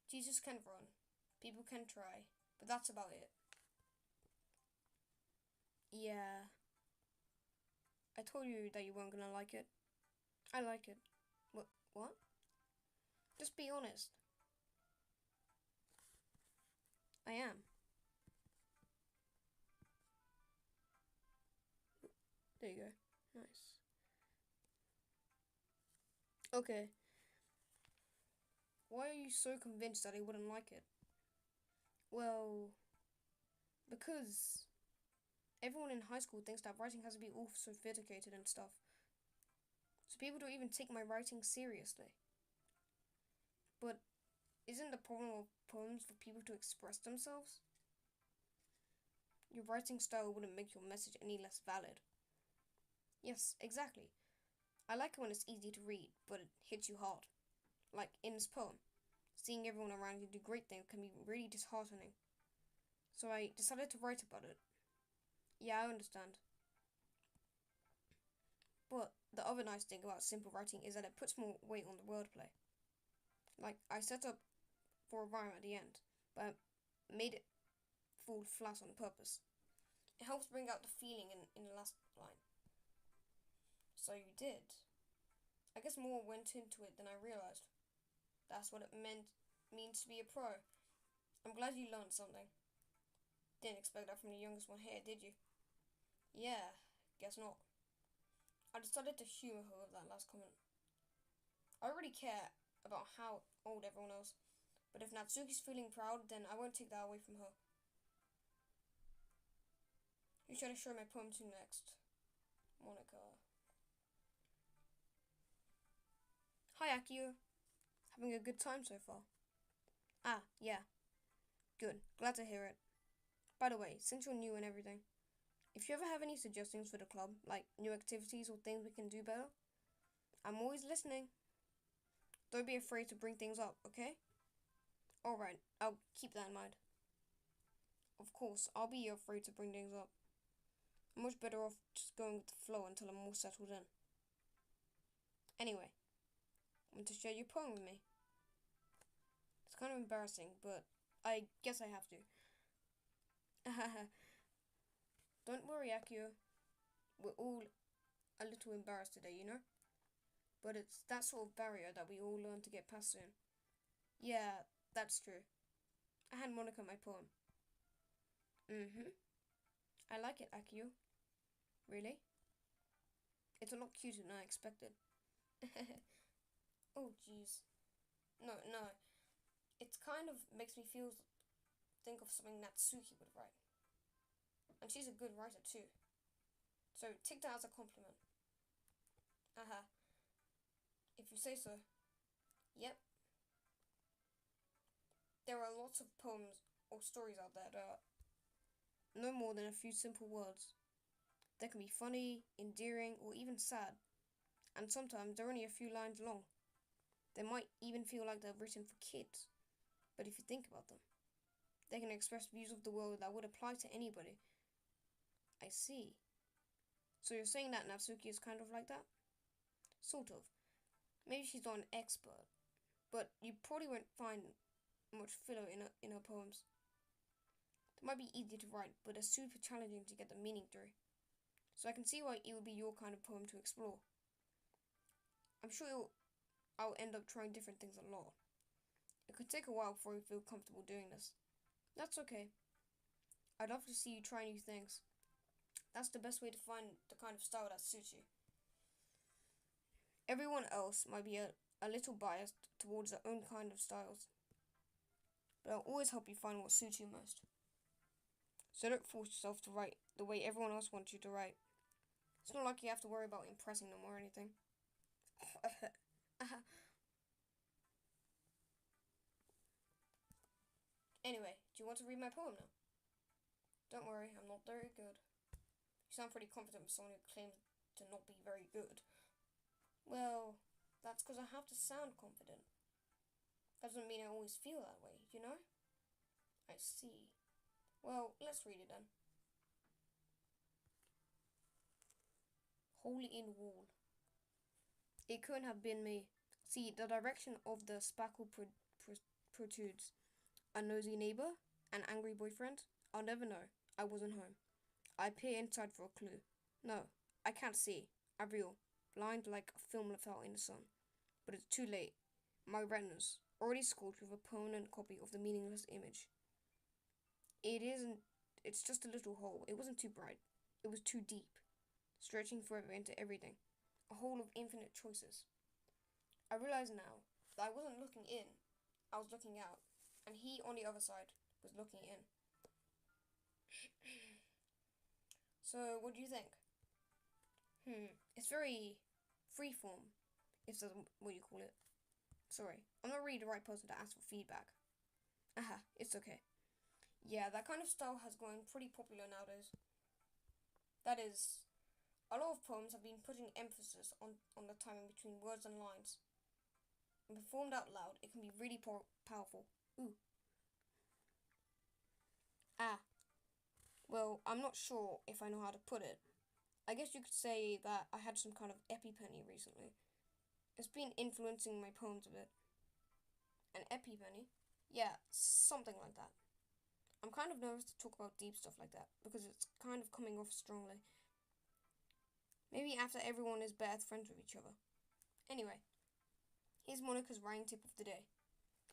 Jesus can run, people can try, but that's about it. Yeah, I told you that you weren't gonna like it. I like it. What? Just be honest. I am. There you go. Nice. Okay. Why are you so convinced that I wouldn't like it? Well, because everyone in high school thinks that writing has to be all sophisticated and stuff. So people don't even take my writing seriously. But isn't the problem of poems for people to express themselves? Your writing style wouldn't make your message any less valid. Yes, exactly. I like it when it's easy to read, but it hits you hard. Like in this poem, seeing everyone around you do great things can be really disheartening. So I decided to write about it. Yeah, I understand. But the other nice thing about simple writing is that it puts more weight on the wordplay. Like, I set up for a rhyme at the end, but I made it fall flat on purpose. It helps bring out the feeling in the last line. So you did. I guess more went into it than I realized. That's what it means to be a pro. I'm glad you learned something. Didn't expect that from the youngest one here, did you? Yeah, guess not. I decided to humour her with that last comment. I already care about how old everyone else, but if Natsuki's feeling proud, then I won't take that away from her. Who should I show my poem to next? Monica. Hi, Akio. Having a good time so far? Ah, yeah. Good. Glad to hear it. By the way, since you're new and everything, if you ever have any suggestions for the club, like new activities or things we can do better, I'm always listening. Don't be afraid to bring things up, okay? Alright, I'll keep that in mind. Of course, I'll be afraid to bring things up. I'm much better off just going with the flow until I'm more settled in. Anyway, want to share your poem with me? It's kind of embarrassing, but I guess I have to. Don't worry, Akio. We're all a little embarrassed today, you know? But it's that sort of barrier that we all learn to get past soon. Yeah, that's true. I hand Monica my poem. I like it, Akio. Really? It's a lot cuter than I expected. Oh, jeez. No. It kind of makes me think of something Natsuki would write. And she's a good writer too. So take that as a compliment. If you say so. Yep. There are lots of poems or stories out there that are no more than a few simple words. They can be funny, endearing, or even sad. And sometimes they're only a few lines long. They might even feel like they're written for kids. But if you think about them, they can express views of the world that would apply to anybody. I see. So you're saying that Natsuki is kind of like that? Sort of. Maybe she's not an expert, but you probably won't find much filler in her poems. They might be easy to write, but they're super challenging to get the meaning through. So I can see why it would be your kind of poem to explore. I'm sure I'll end up trying different things a lot. It could take a while before I feel comfortable doing this. That's okay. I'd love to see you try new things. That's the best way to find the kind of style that suits you. Everyone else might be a little biased towards their own kind of styles, but I'll always help you find what suits you most. So don't force yourself to write the way everyone else wants you to write. It's not like you have to worry about impressing them or anything. Anyway, do you want to read my poem now? Don't worry, I'm not very good. You sound pretty confident for someone who claims to not be very good. Well, that's because I have to sound confident. That doesn't mean I always feel that way, you know? I see. Well, let's read it then. Hole in wall. It couldn't have been me. See, the direction of the spackle protrudes. A nosy neighbor? An angry boyfriend? I'll never know. I wasn't home. I peer inside for a clue. No, I can't see. I reel, blind like a film left out in the sun. But it's too late. My retinas, already scorched with a permanent copy of the meaningless image. It isn't. It's just a little hole. It wasn't too bright. It was too deep, stretching forever into everything. A hole of infinite choices. I realize now that I wasn't looking in. I was looking out. And he on the other side was looking in. So, what do you think? It's very freeform, if that's what you call it. Sorry, I'm not really the right person to ask for feedback. Aha, it's okay. Yeah, that kind of style has grown pretty popular nowadays. That is, a lot of poems have been putting emphasis on the timing between words and lines. When performed out loud, it can be really powerful. Ooh. Ah. Well, I'm not sure if I know how to put it. I guess you could say that I had some kind of epiphany recently. It's been influencing my poems a bit. An epiphany? Yeah, something like that. I'm kind of nervous to talk about deep stuff like that because it's kind of coming off strongly. Maybe after everyone is better friends with each other. Anyway, here's Monica's writing tip of the day.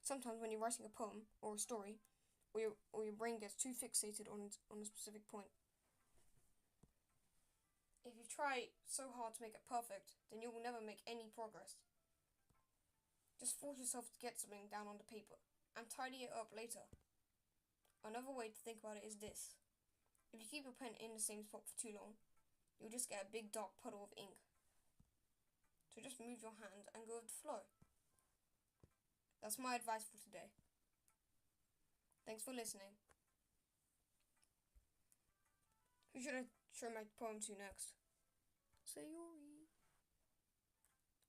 Sometimes when you're writing a poem or a story, or your brain gets too fixated on a specific point. If you try so hard to make it perfect, then you will never make any progress. Just force yourself to get something down on the paper and tidy it up later. Another way to think about it is this. If you keep your pen in the same spot for too long, you'll just get a big dark puddle of ink. So just move your hand and go with the flow. That's my advice for today. Thanks for listening. Who should I show my poem to next? Sayori.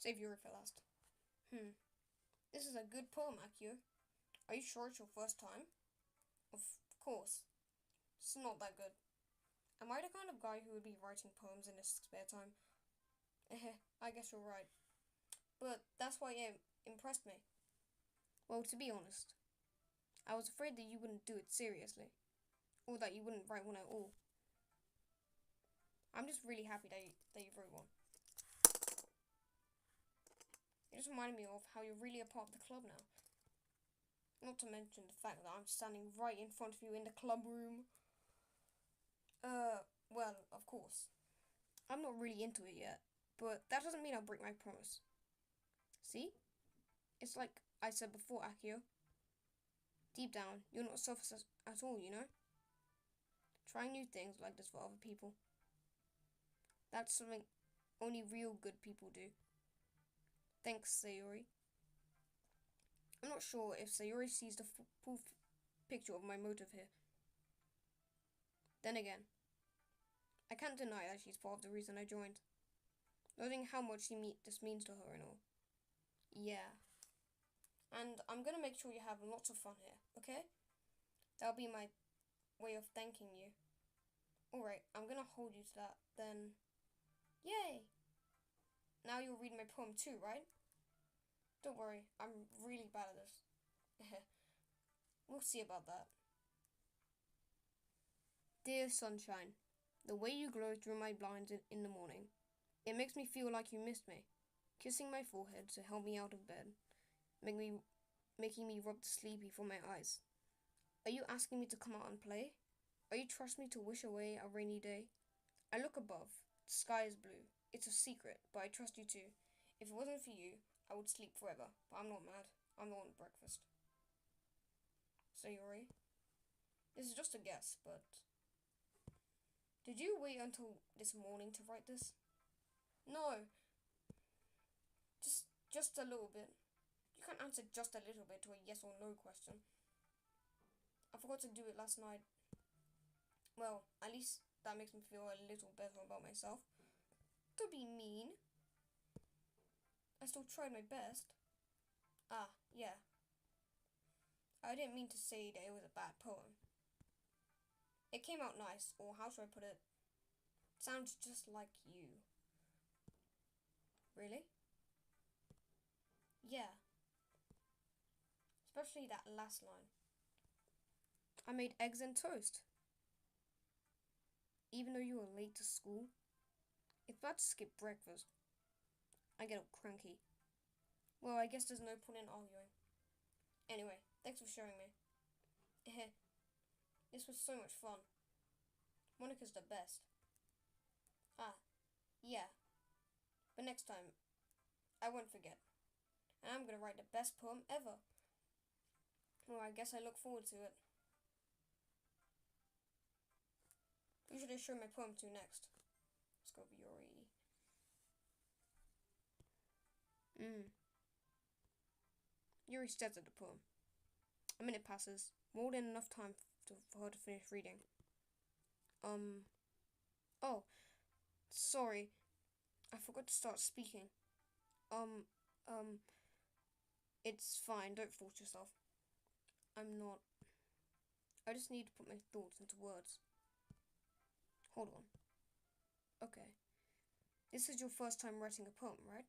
Save Yuri for last. This is a good poem, Akio. Are you sure it's your first time? Of course. It's not that good. Am I the kind of guy who would be writing poems in his spare time? I guess you're right. But that's why it impressed me. Well, to be honest, I was afraid that you wouldn't do it seriously. Or that you wouldn't write one at all. I'm just really happy that you wrote one. It just reminded me of how you're really a part of the club now. Not to mention the fact that I'm standing right in front of you in the club room. Well, of course. I'm not really into it yet, but that doesn't mean I'll break my promise. See? It's like I said before, Akio. Deep down, you're not selfish at all, you know? Trying new things like this for other people. That's something only real good people do. Thanks, Sayori. I'm not sure if Sayori sees the full picture of my motive here. Then again, I can't deny that she's part of the reason I joined. Knowing how much this means to her and all. Yeah. And I'm gonna make sure you have lots of fun here, okay? That'll be my way of thanking you. Alright, I'm gonna hold you to that, then... Yay! Now you'll read my poem too, right? Don't worry, I'm really bad at this. We'll see about that. Dear sunshine, the way you glow through my blinds in the morning, it makes me feel like you missed me. Kissing my forehead to help me out of bed, making me rub the sleepy from my eyes. Are you asking me to come out and play? Are you trust me to wish away a rainy day? I look above. The sky is blue. It's a secret, but I trust you too. If it wasn't for you, I would sleep forever, but I'm not mad. I'm the one at breakfast. Sayori, this is just a guess, but... Did you wait until this morning to write this? No. Just a little bit. You can't answer just a little bit to a yes or no question. I forgot to do it last night. Well, at least that makes me feel a little better about myself. Don't be mean. I still tried my best. Ah, yeah. I didn't mean to say that it was a bad poem. It came out nice, or how should I put it? Sounds just like you. Really? Yeah. Especially that last line. I made eggs and toast. Even though you were late to school. If I had to skip breakfast, I get all cranky. Well, I guess there's no point in arguing. Anyway, thanks for showing me. This was so much fun. Monica's the best. Ah, yeah. But next time, I won't forget. And I'm gonna write the best poem ever. Well, I guess I look forward to it. Who should I show my poem to next? Let's go with Yuri. Yuri stares at the poem. A minute passes, more than enough time for her to finish reading. Oh, sorry. I forgot to start speaking. It's fine, don't force yourself. I'm not. I just need to put my thoughts into words. Hold on. Okay. This is your first time writing a poem, right?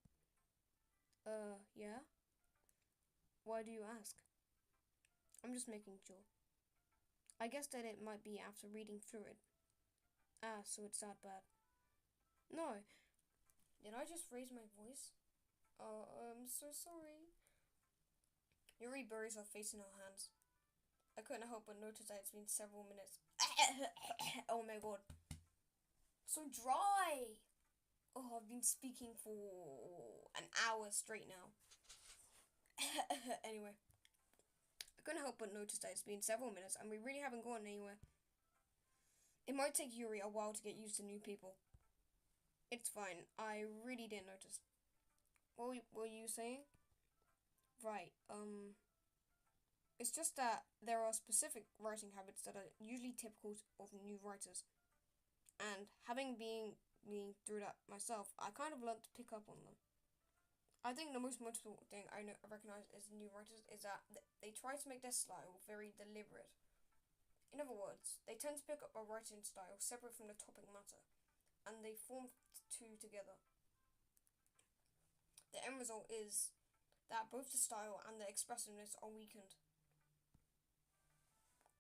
Yeah? Why do you ask? I'm just making sure. I guess that it might be after reading through it. Ah, so it's that bad. No. Did I just raise my voice? Oh, I'm so sorry. Yuri buries her face in her hands. I couldn't help but notice that it's been several minutes. Oh my god. So dry! Oh, I've been speaking for an hour straight now. Anyway. I couldn't help but notice that it's been several minutes and we really haven't gone anywhere. It might take Yuri a while to get used to new people. It's fine. I really didn't notice. What were you saying? Right, it's just that there are specific writing habits that are usually typical of new writers. And having been through that myself, I kind of learned to pick up on them. I think the most notable thing I recognize as new writers is that they try to make their style very deliberate. In other words, they tend to pick up a writing style separate from the topic matter, and they form two together. The end result is that both the style and the expressiveness are weakened.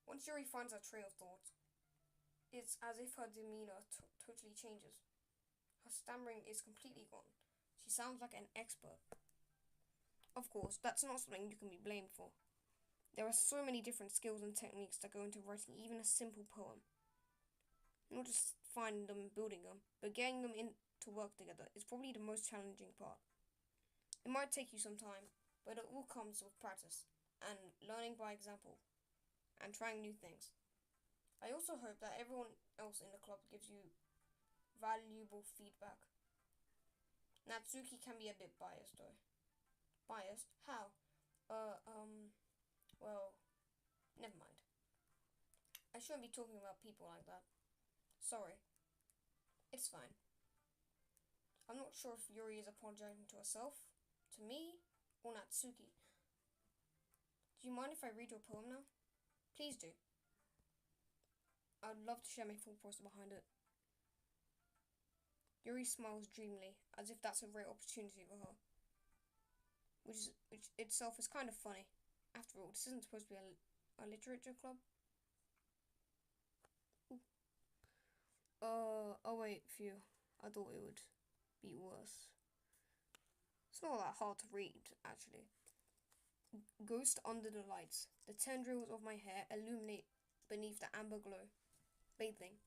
Once Yuri finds her train of thought, it's as if her demeanor totally changes. Her stammering is completely gone. She sounds like an expert. Of course, that's not something you can be blamed for. There are so many different skills and techniques that go into writing even a simple poem. Not just finding them and building them, but getting them in to work together is probably the most challenging part. It might take you some time, but it all comes with practice and learning by example and trying new things. I also hope that everyone else in the club gives you valuable feedback. Natsuki can be a bit biased though. Biased? How? Well, never mind. I shouldn't be talking about people like that. Sorry. It's fine. I'm not sure if Yuri is apologizing to herself, to me, or Natsuki. Do you mind if I read your poem now? Please do. I would love to share my full process behind it. Yuri smiles dreamily, as if that's a great opportunity for her. Which itself is kind of funny. After all, this isn't supposed to be a literature club. Ooh. Oh wait, phew. I thought it would be worse. It's not that hard to read, actually. Ghost under the lights. The tendrils of my hair illuminate beneath the amber glow. Bathing.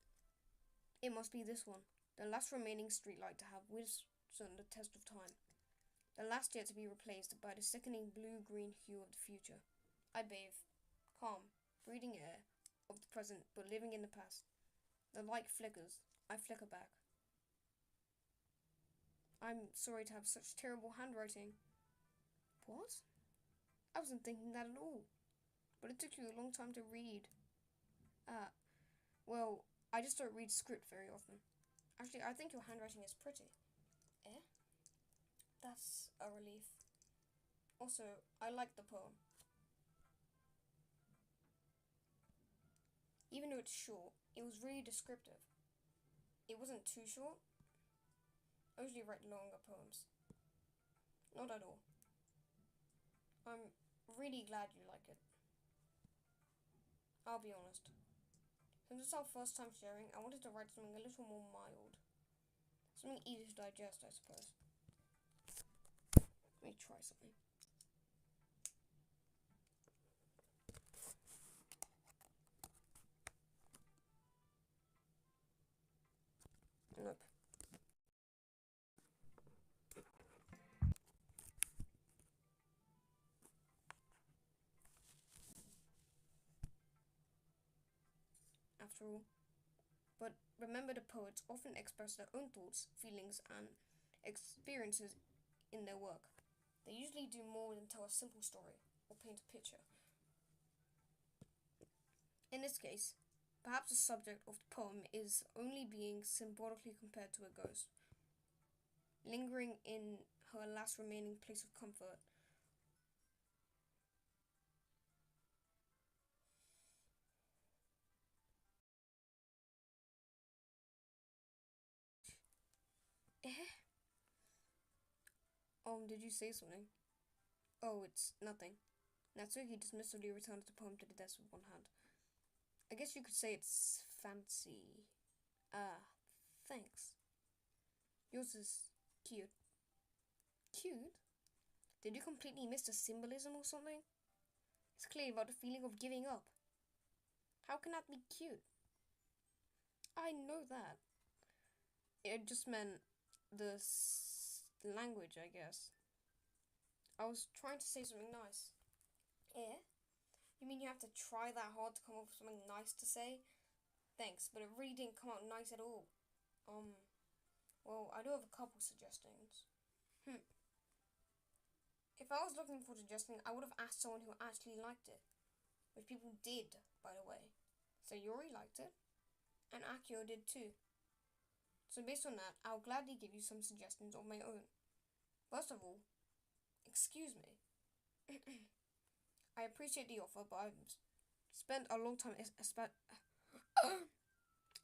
It must be this one. The last remaining streetlight to have withstood the test of time. The last yet to be replaced by the sickening blue-green hue of the future. I bathe. Calm. Breathing air of the present, but living in the past. The light flickers. I flicker back. I'm sorry to have such terrible handwriting. What? I wasn't thinking that at all. but it took you a long time to read. Well, I just don't read script very often. Actually, I think your handwriting is pretty. Eh? That's a relief. Also, I like the poem. Even though it's short, it was really descriptive. It wasn't too short. I usually write longer poems. Not at all. I'm really glad you like it. I'll be honest. Since it's our first time sharing, I wanted to write something a little more mild. Something easy to digest, I suppose. Let me try something. Nope. After all. But remember, the poets often express their own thoughts, feelings, and experiences in their work. They usually do more than tell a simple story or paint a picture. In this case, perhaps the subject of the poem is only being symbolically compared to a ghost, lingering in her last remaining place of comfort. Eh? Did you say something? Oh, it's nothing. Natsuki dismissively returned the poem to the desk with one hand. I guess you could say it's fancy. Ah, thanks. Yours is cute. Cute? Did you completely miss the symbolism or something? It's clearly about the feeling of giving up. How can that be cute? I know that. It just meant the language, I guess. I was trying to say something nice. Eh? You mean you have to try that hard to come up with something nice to say? Thanks, but it really didn't come out nice at all. Well, I do have a couple suggestions. If I was looking for suggestions, I would have asked someone who actually liked it. Which people did, by the way. So Yuri liked it, and Akio did too. So based on that, I'll gladly give you some suggestions of my own. First of all, excuse me. I appreciate the offer, but I've spent a long time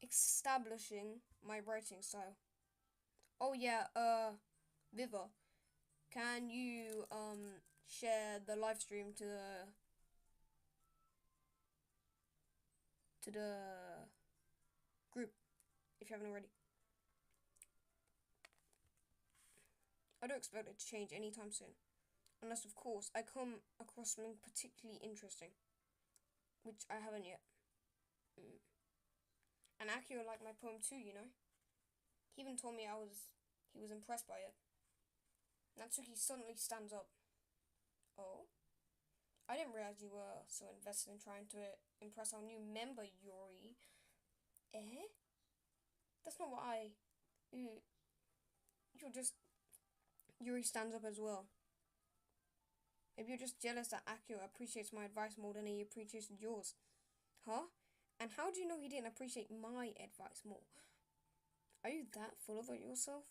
establishing my writing style. Oh yeah, Viva, can you share the live stream to the group if you haven't already? I don't expect it to change anytime soon. Unless, of course, I come across something particularly interesting. Which I haven't yet. And Akio liked my poem too, you know. He even told me he was impressed by it. Natsuki suddenly stands up. Oh? I didn't realize you were so invested in trying to impress our new member, Yuri. Eh? That's not what you're just... Yuri stands up as well. Maybe you're just jealous that Akio appreciates my advice more than he appreciates yours. Huh? And how do you know he didn't appreciate my advice more? Are you that full of yourself?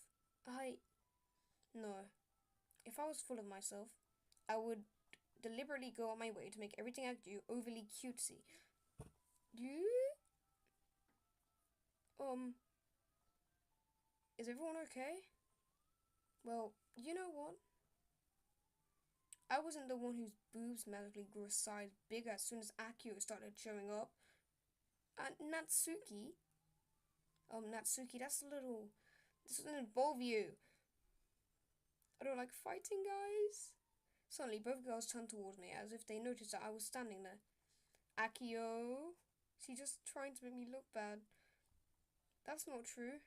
No. If I was full of myself, I would deliberately go on my way to make everything I do overly cutesy. You? Is everyone okay? Well, you know what? I wasn't the one whose boobs magically grew a size bigger as soon as Akio started showing up. Natsuki? Natsuki, this doesn't involve you. I don't like fighting, guys. Suddenly, both girls turned towards me as if they noticed that I was standing there. Akio? She's just trying to make me look bad. That's not true.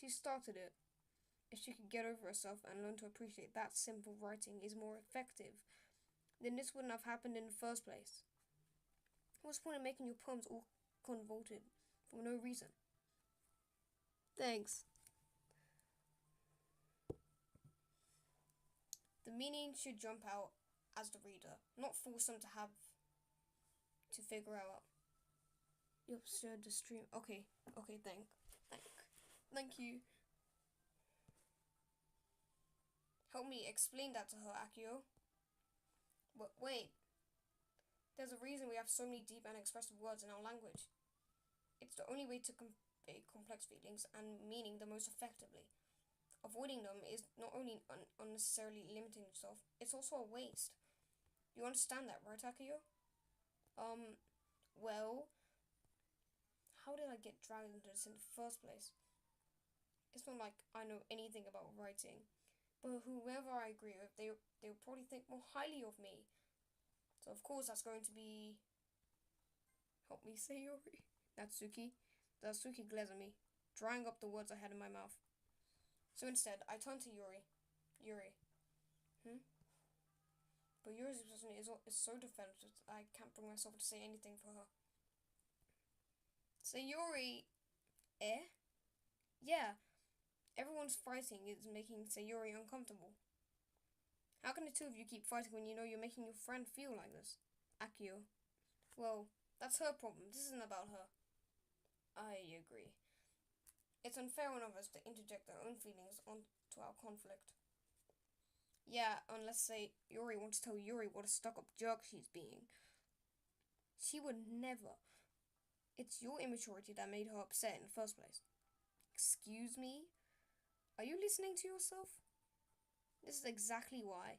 She started it. If she could get over herself and learn to appreciate that simple writing is more effective, then this wouldn't have happened in the first place. What's the point of making your poems all convoluted for no reason? Thanks. The meaning should jump out as the reader, not force them to have to figure out. You observed the stream. Okay, thank you. Help me explain that to her, Akio. But wait, there's a reason we have so many deep and expressive words in our language. It's the only way to convey complex feelings and meaning the most effectively. Avoiding them is not only unnecessarily limiting yourself, it's also a waste. You understand that, right, Akio? Well, how did I get dragged into this in the first place? It's not like I know anything about writing, but whoever I agree with, they'll probably think more highly of me. So of course that's going to be... Help me, Sayori. Natsuki glares at me, drying up the words I had in my mouth. So instead, I turn to Yuri. Yuri. But Yuri's expression is so defensive I can't bring myself to say anything for her. Sayori... Eh? Yeah. Everyone's fighting is making Sayori uncomfortable. How can the two of you keep fighting when you know you're making your friend feel like this? Akio. Well, that's her problem. This isn't about her. I agree. It's unfair on others to interject their own feelings onto our conflict. Yeah, unless, say, Yuri wants to tell Yuri what a stuck-up jerk she's being. She would never. It's your immaturity that made her upset in the first place. Excuse me? Are you listening to yourself? This is exactly why.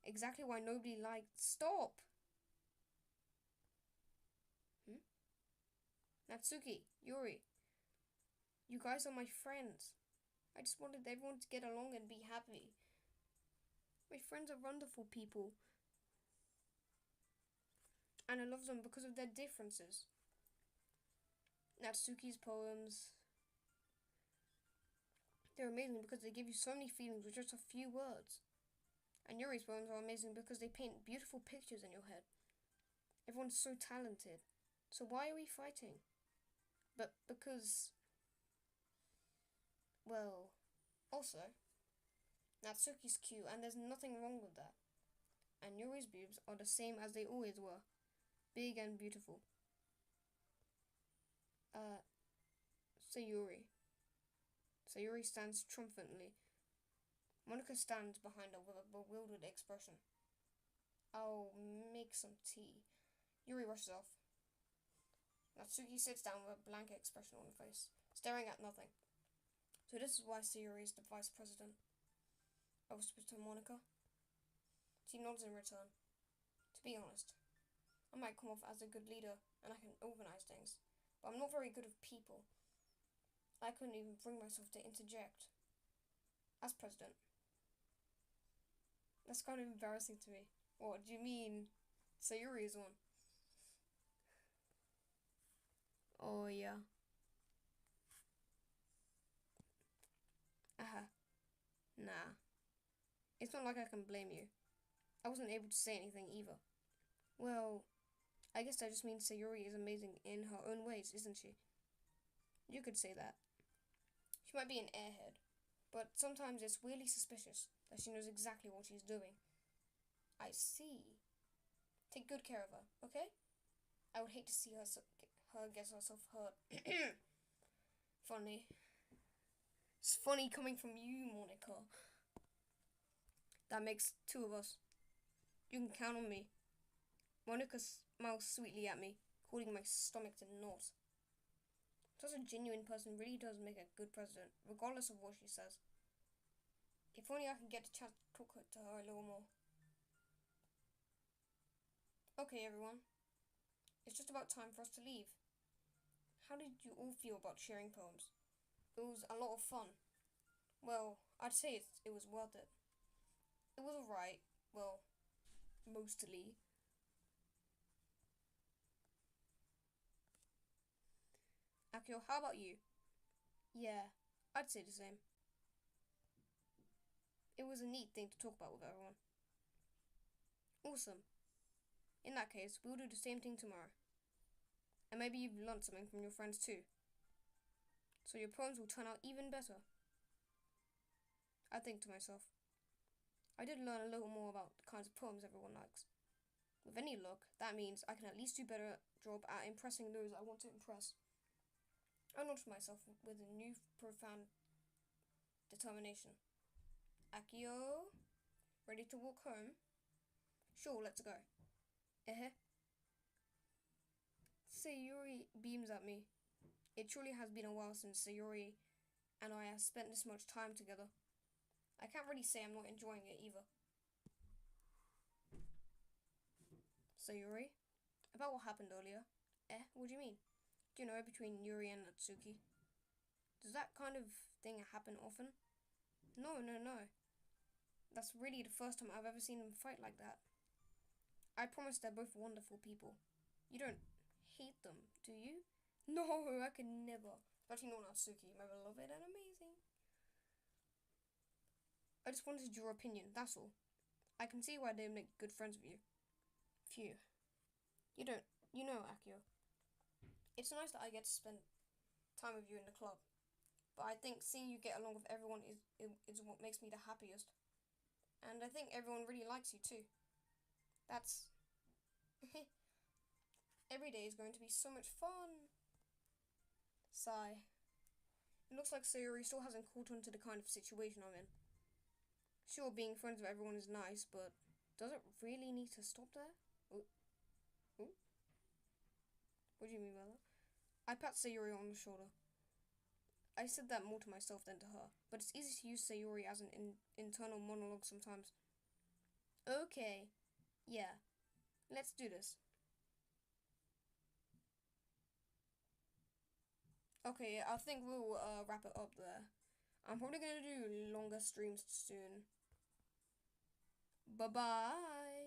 Exactly why nobody liked... Stop! Natsuki, Yuri. You guys are my friends. I just wanted everyone to get along and be happy. My friends are wonderful people. And I love them because of their differences. Natsuki's poems... They're amazing because they give you so many feelings with just a few words. And Yuri's poems are amazing because they paint beautiful pictures in your head. Everyone's so talented. So why are we fighting? But because... Well... Also, Natsuki's cute and there's nothing wrong with that. And Yuri's boobs are the same as they always were. Big and beautiful. Sayori. Sayori stands triumphantly. Monica stands behind her with a bewildered expression. I'll make some tea. Yuri rushes off. Natsuki sits down with a blank expression on her face, staring at nothing. So this is why Sayori is the vice president. I whispered to Monica. She nods in return. To be honest, I might come off as a good leader and I can organize things, but I'm not very good with people. I couldn't even bring myself to interject. As president. That's kind of embarrassing to me. What, do you mean Sayori is one? Oh, yeah. Nah. It's not like I can blame you. I wasn't able to say anything either. Well, I guess that just means Sayori is amazing in her own ways, isn't she? You could say that. She might be an airhead, but sometimes it's weirdly suspicious that she knows exactly what she's doing. I see. Take good care of her, okay? I would hate to see her get herself hurt. Funny. It's funny coming from you, Monica. That makes two of us. You can count on me. Monica smiles sweetly at me, holding my stomach to knot. Such a genuine person really does make a good president, regardless of what she says. If only I could get a chance to talk to her a little more. Okay, everyone. It's just about time for us to leave. How did you all feel about sharing poems? It was a lot of fun. Well, I'd say it was worth it. It was alright. Well, mostly. Akio, how about you? Yeah, I'd say the same. It was a neat thing to talk about with everyone. Awesome. In that case, we'll do the same thing tomorrow. And maybe you've learned something from your friends too. So your poems will turn out even better. I think to myself. I did learn a little more about the kinds of poems everyone likes. With any luck, that means I can at least do better job at impressing those I want to impress. I nudged myself with a new profound determination. Akio, ready to walk home? Sure, let's go. Sayuri beams at me. It truly has been a while since Sayuri and I have spent this much time together. I can't really say I'm not enjoying it either. Sayuri? About what happened earlier? What do you mean? Do you know, between Yuri and Natsuki? Does that kind of thing happen often? No. That's really the first time I've ever seen them fight like that. I promise they're both wonderful people. You don't hate them, do you? No, I could never. Especially not Natsuki, my beloved and amazing. I just wanted your opinion, that's all. I can see why they make good friends with you. Phew. You know, Akio. It's nice that I get to spend time with you in the club. But I think seeing you get along with everyone is what makes me the happiest. And I think everyone really likes you too. That's... Every day is going to be so much fun. Sigh. It looks like Sayuri still hasn't caught on to the kind of situation I'm in. Sure, being friends with everyone is nice, but does it really need to stop there? Ooh. What do you mean by that? I pat Sayuri on the shoulder. I said that more to myself than to her, but it's easy to use Sayuri as an internal monologue sometimes. Okay, yeah, let's do this. Okay, I think we'll wrap it up there. I'm probably gonna do longer streams soon. Bye-bye.